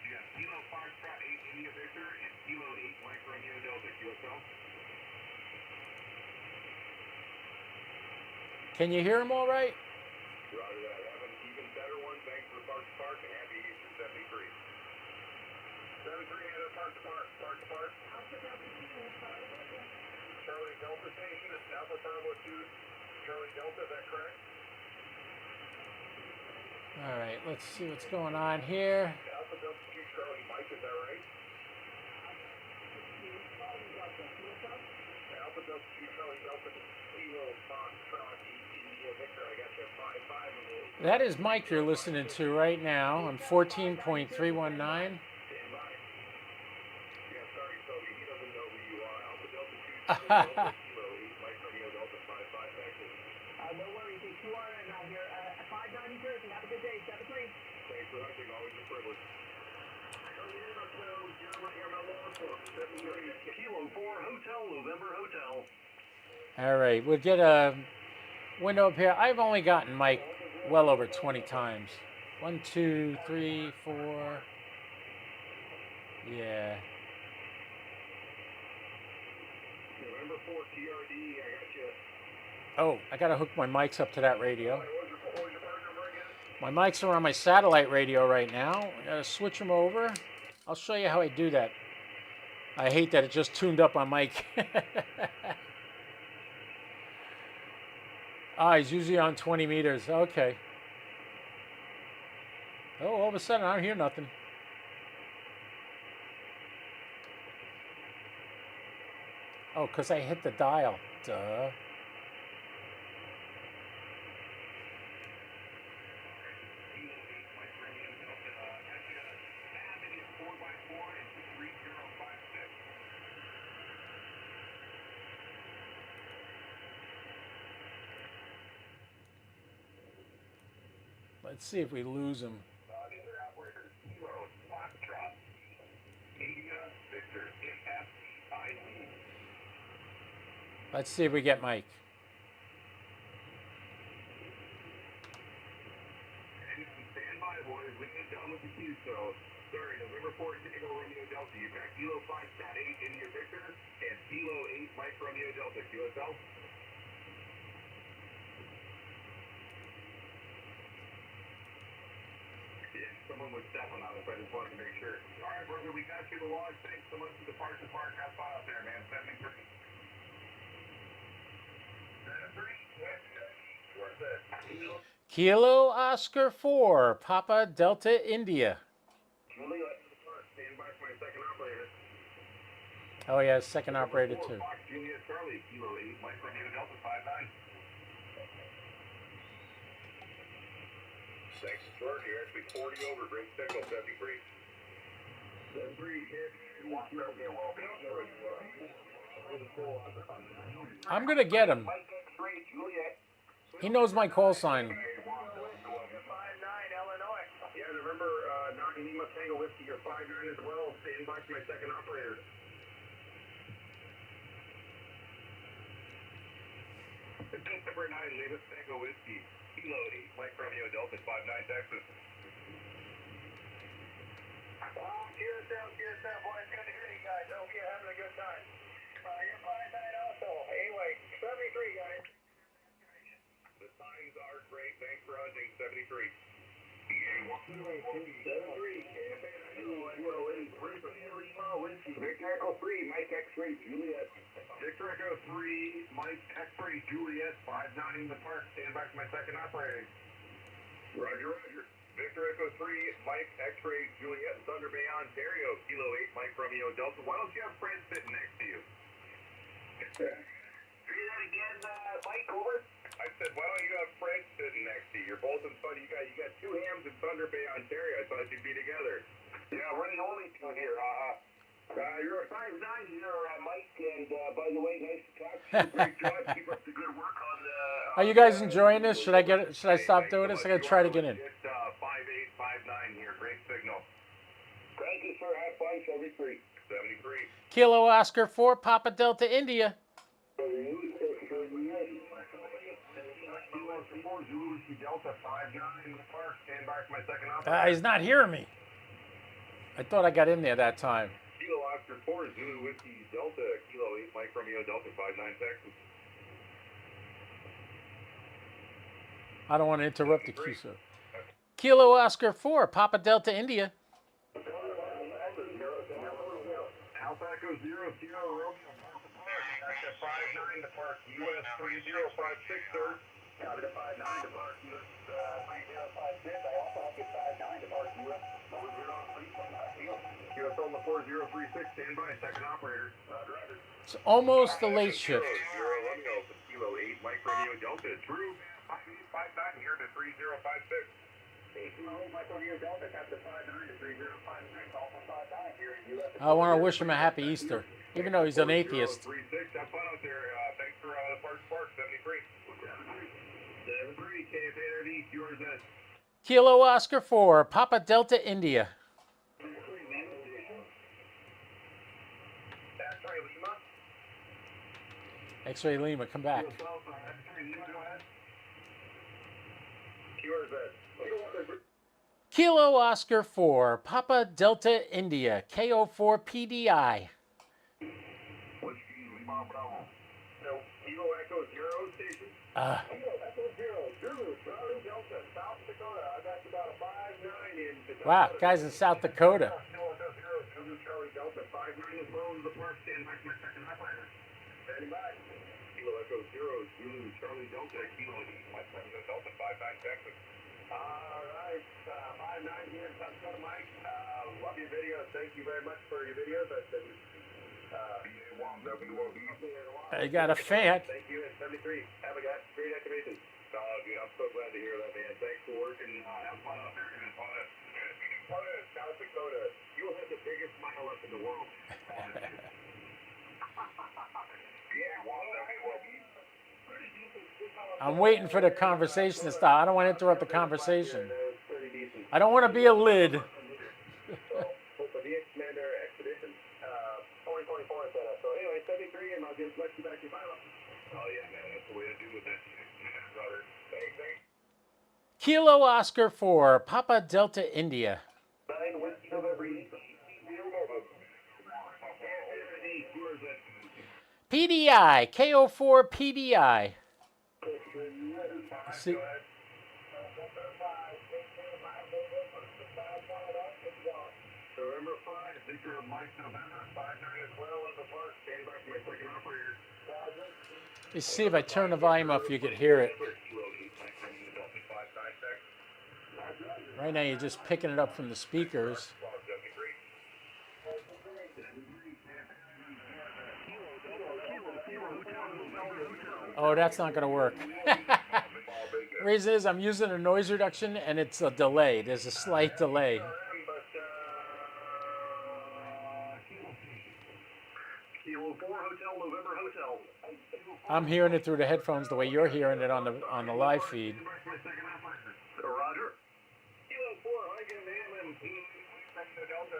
You have Kilo Foxtrot 8 India Victor and Kilo 8 Mike Romeo Delta QSL. Can you hear him all right? Roger that. Have an even better one. Thanks for Park to Park and happy Easter 73. 73 Heather Park to Park. Park to Park. Charlie Delta Station is Alpha Bravo 2. Charlie Delta, is that correct? All right, let's see what's going on here. Alpha Delta 2 Charlie Mike, is that right? Alpha Delta 2 Charlie Delta Kilo Foxtrot 8 India Victor. I got you 5-5. That is Mike you're listening to right now on 14.319. Stand by. Yeah, sorry, Toby. He doesn't know who you are. Alpha Delta 2 Charlie Delta Kilo 8 Mike Romeo Delta 5-5. Thank you. No worries, it's QRN out here. 590 Jersey. Have a good day. 7-3. Thanks for hunting. Always a privilege. Kilo 4 Hotel November Hotel. All right, we'll get a window up here. I've only gotten Mike well over 20 times. 1, 2, 3, 4. Yeah. November 4 TRD. I got you. Oh, I got to hook my mics up to that radio. What was your partner number again? My mics are on my satellite radio right now. I got to switch them over. I'll show you how I do that. I hate that it just tuned up on mic. He's usually on 20 meters. Okay. Oh, all of a sudden I don't hear nothing. Oh, because I hit the dial. Duh. Let's see if we lose him. Let's see if we get Mike. Stand by, boys. We get done with the queue, so sorry, November 4 Tango Romeo Delta. You've got Kilo 5-8 India Victor and Kilo 8 Mike Romeo Delta QSL. Yeah, someone was stepping on us. I just wanted to make sure. All right, brother, we got you the log. Thanks so much for the Park to Park. Have fun out there, man. 73. 73. Where's that? Kilo Oscar 4, Papa Delta India. Julie, stand by for my second operator. Oh yeah, second operator too. Fox Juliet Charlie, Kilo 8 Mike Romeo Delta 5-9. Thanks, George. You're actually 40 over. Great signal, 73. 73, hit. I'm gonna get him. Mike 3, Juliet. He knows my call sign. 59 Illinois. Yeah, November 9 Lima Tango Whiskey, you're 59 as well. Stand by for my second operator. November 9 Lima Tango Whiskey, Kilo 8 Mike Romeo Delta 59 Texas. Cheers up, boys. Good to hear you guys. Hope you're having a good time. You're 59 also. Anyway, 73, guys. The signs are great. Thanks for hunting, 73. Victor Echo 3, Mike X-Ray Juliet. Victor Echo 3, Mike X-Ray Juliet, 59 in the park. Stand by for my second operator. Roger, roger. Victor Echo 3, Mike X-Ray Juliet, Thunder Bay, Ontario. Kilo 8, Mike Romeo Delta. Why don't you have Fred sitting next to you? Say that again, Mike, over. I said, why don't you have Fred sitting next to you? You're both in Thunder. You got two hams in Thunder Bay, Ontario. I thought you'd be together. Yeah, we're the only two here. You're a 5'9", here, Mike. And by the way, nice to talk to you. Great job. Keep up the good work on the. Are you guys enjoying this? Should I stop doing this? I gotta try to get in. 5859 here. Great signal. Thank you, sir. Have fun. 73. 73. Kilo Oscar 4, Papa Delta India. Delta 59 in the park. Stand by for my second operator. He's not hearing me. I thought I got in there that time. Kilo Oscar 4, Zulu Whiskey Delta, Kilo 8, Mike Romeo Delta 59 Texas. I don't want to interrupt the queue, sir. Kilo Oscar 4, Papa Delta India. Alpha Echo 0, Romeo Delta 59 to park, US 3056, sir. Copy to 59 to park, US 3056. I also have 59 to park, US 4036. US on the 4036, stand by, second operator. Driver. It's almost the late shift. Zero Romeo, Kilo 8, Mike Romeo Delta, Drew, 5859 here to 3056. Mike Romeo Delta, Captain 59 to 3056, Alpha 59 here in US. I want to wish him a happy Easter, even though he's an atheist. 36, have fun out there. Thanks for Park Spark, 73. 73, KFA East, yours is. Kilo Oscar 4, Papa Delta India. X-Ray Lima. X-Ray Lima, come back. X-Ray Lima, go ahead. Yours is. Kilo Oscar 4, Papa Delta India, KO4 PDI. Whiskey Lima Bravo. No, Kilo Echo 0 station. Kilo Echo 0, Zulu, Charlie Delta, South Dakota. I got about a 59 in. Wow, guys in South Dakota. Kilo Echo 0, Zulu, Charlie Delta, 59 as well as the park. Stand by for my second operator. Standing by. Kilo Echo 0, Zulu, Charlie Delta, Kilo 8, Mike Romeo Delta, 59 Texas. All right, 59 here in South Dakota, Mike. Love your videos. Thank you very much for your videos. I've been I got a fan. Thank you, and 73. Have a great activation. Dude, I'm so glad to hear that, man. Thanks for working. Have fun out there. And fun at South Dakota. You will have the biggest smile up in the world. I'm waiting for the conversation to stop. I don't want to interrupt the conversation. I don't want to be a lid. For the Commander Expedition, 2024 set up. So anyway, 73, and I'll just let you back your file. Oh yeah, man, that's the way to do with that shit, brother. Thanks. Kilo Oscar 4, Papa Delta India. 9 Whiskey November 8. PDI, KO4 PDI. See, November 5, Victor Mike November 59 as well in the park. Stand by for my second operator. let's see if I turn the volume up, you could hear it. Right now, you're just picking it up from the speakers. Oh, that's not going to work. The reason is I'm using a noise reduction and it's a delay. There's a slight delay. Kilo Kilo 4 Hotel November Hotel. I'm hearing it through the headphones the way you're hearing it on the live feed. Stand by for my second operator. Roger. Kilo 4, I get an AM and Delta,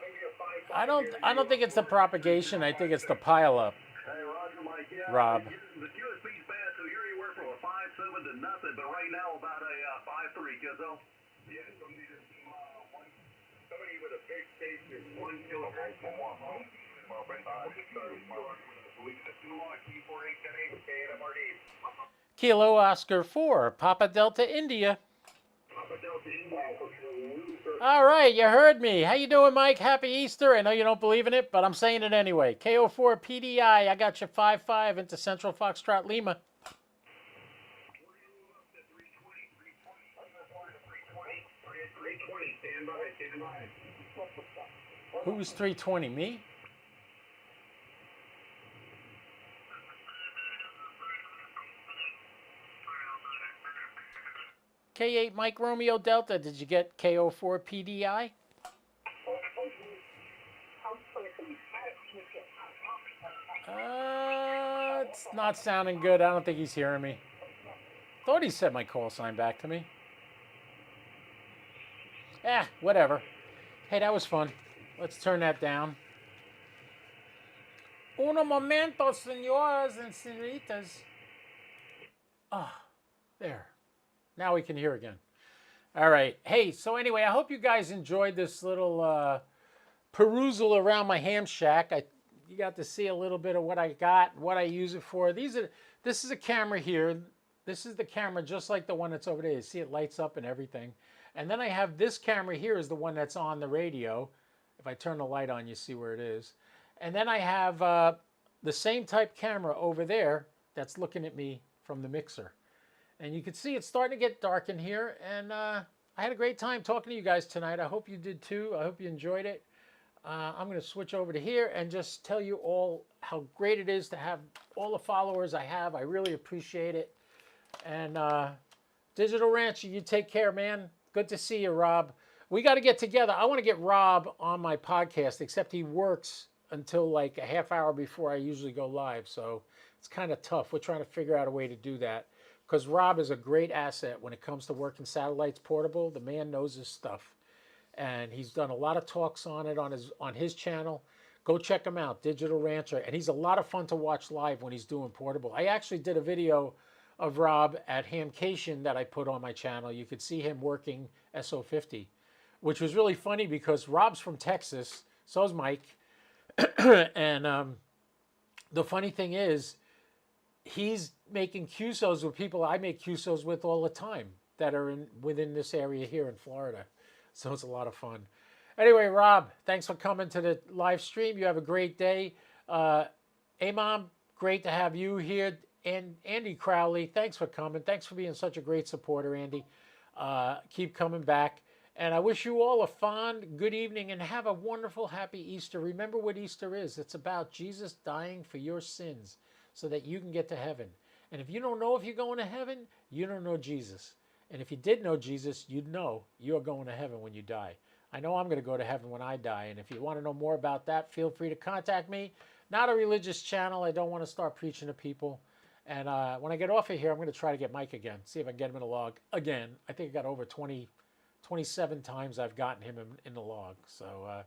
maybe a 5-5 I don't think it's the propagation. I think it's the pileup, Hey, Roger, Mike. Yeah, Rob. the QSP's bad, so you're anywhere from a 5-7 to nothing, but right now about a 5-3, Kizzo. Yeah, somebody with a big station, 1 kilogram for 1 month. Kilo Oscar 4, Papa Delta India. All right, you heard me. How you doing, Mike? Happy Easter. I know you don't believe in it, but I'm saying it anyway. KO4 PDI, I got you 5-5 into Central Foxtrot Lima. Who's 320, me? K8 Mike Romeo Delta, did you get KO4 PDI? It's not sounding good. I don't think he's hearing me. Thought he said my call sign back to me. Whatever. Hey, that was fun. Let's turn that down. Uno momento, señoras and señoritas. There. Now we can hear again. All right. Hey, so anyway, I hope you guys enjoyed this little perusal around my ham shack. You got to see a little bit of what I got, what I use it for. This is a camera here. This is the camera just like the one that's over there. You see it lights up and everything. And then I have this camera here is the one that's on the radio. If I turn the light on, you see where it is. And then I have the same type camera over there that's looking at me from the mixer. And you can see it's starting to get dark in here. And I had a great time talking to you guys tonight. I hope you did too. I hope you enjoyed it. I'm going to switch over to here and just tell you all how great it is to have all the followers I have. I really appreciate it. And Digital Rancher, you take care, man. Good to see you, Rob. We got to get together. I want to get Rob on my podcast, except he works until like a half hour before I usually go live. So it's kind of tough. We're trying to figure out a way to do that because Rob is a great asset when it comes to working satellites portable. The man knows his stuff. And he's done a lot of talks on it on his channel. Go check him out, Digital Rancher. And he's a lot of fun to watch live when he's doing portable. I actually did a video of Rob at Hamcation that I put on my channel. You could see him working SO50, which was really funny because Rob's from Texas, so is Mike. And the funny thing is, he's making QSOs with people I make QSOs with all the time that are within this area here in Florida. So it's a lot of fun. Anyway, Rob, thanks for coming to the live stream. You have a great day. Mom, great to have you here. And Andy Crowley, thanks for coming. Thanks for being such a great supporter, Andy. Keep coming back. And I wish you all a fond, good evening, and have a wonderful, happy Easter. Remember what Easter is. It's about Jesus dying for your sins so that you can get to heaven. And if you don't know if you're going to heaven, you don't know Jesus. And if you did know Jesus, you'd know you're going to heaven when you die. I know I'm going to go to heaven when I die. And if you want to know more about that, feel free to contact me. Not a religious channel. I don't want to start preaching to people. And when I get off of here, I'm going to try to get Mike again. See if I can get him in the log again. I think I got over 27 times I've gotten him in the log. So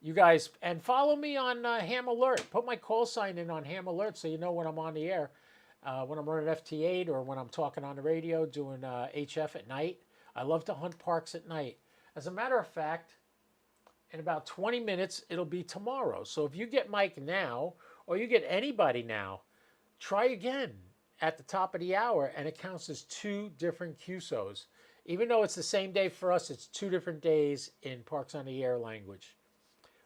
you guys, and follow me on Ham Alert. Put my call sign in on Ham Alert so you know when I'm on the air. When I'm running FT8 or when I'm talking on the radio doing HF at night. I love to hunt parks at night. As a matter of fact, in about 20 minutes, it'll be tomorrow. So if you get Mike now or you get anybody now, try again at the top of the hour and it counts as 2 different QSOs. Even though it's the same day for us, it's 2 different days in Parks on the Air language.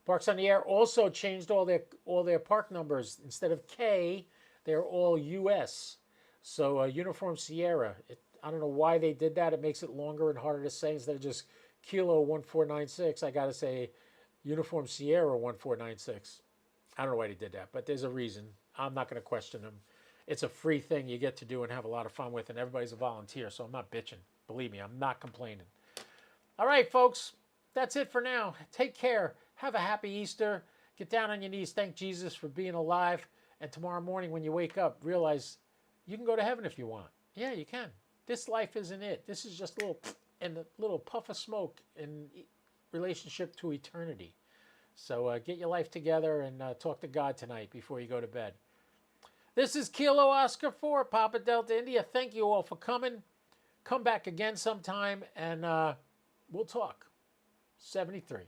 Parks on the Air also changed all their park numbers. Instead of K, they're all US. So Uniform Sierra. I don't know why they did that. It makes it longer and harder to say. Instead of just Kilo 1496, I got to say Uniform Sierra 1496. I don't know why they did that, but there's a reason. I'm not going to question them. It's a free thing you get to do and have a lot of fun with, and everybody's a volunteer, so I'm not bitching. Believe me, I'm not complaining. All right, folks, that's it for now. Take care. Have a happy Easter. Get down on your knees, thank Jesus for being alive, and tomorrow morning when you wake up, realize you can go to heaven if you want. Yeah, you can. This life isn't it. This is just a little puff of smoke in relationship to eternity. So get your life together and talk to God tonight before you go to bed. This is Kilo Oscar 4, Papa Delta India. Thank you all for coming. Come back again sometime, and we'll talk. 73.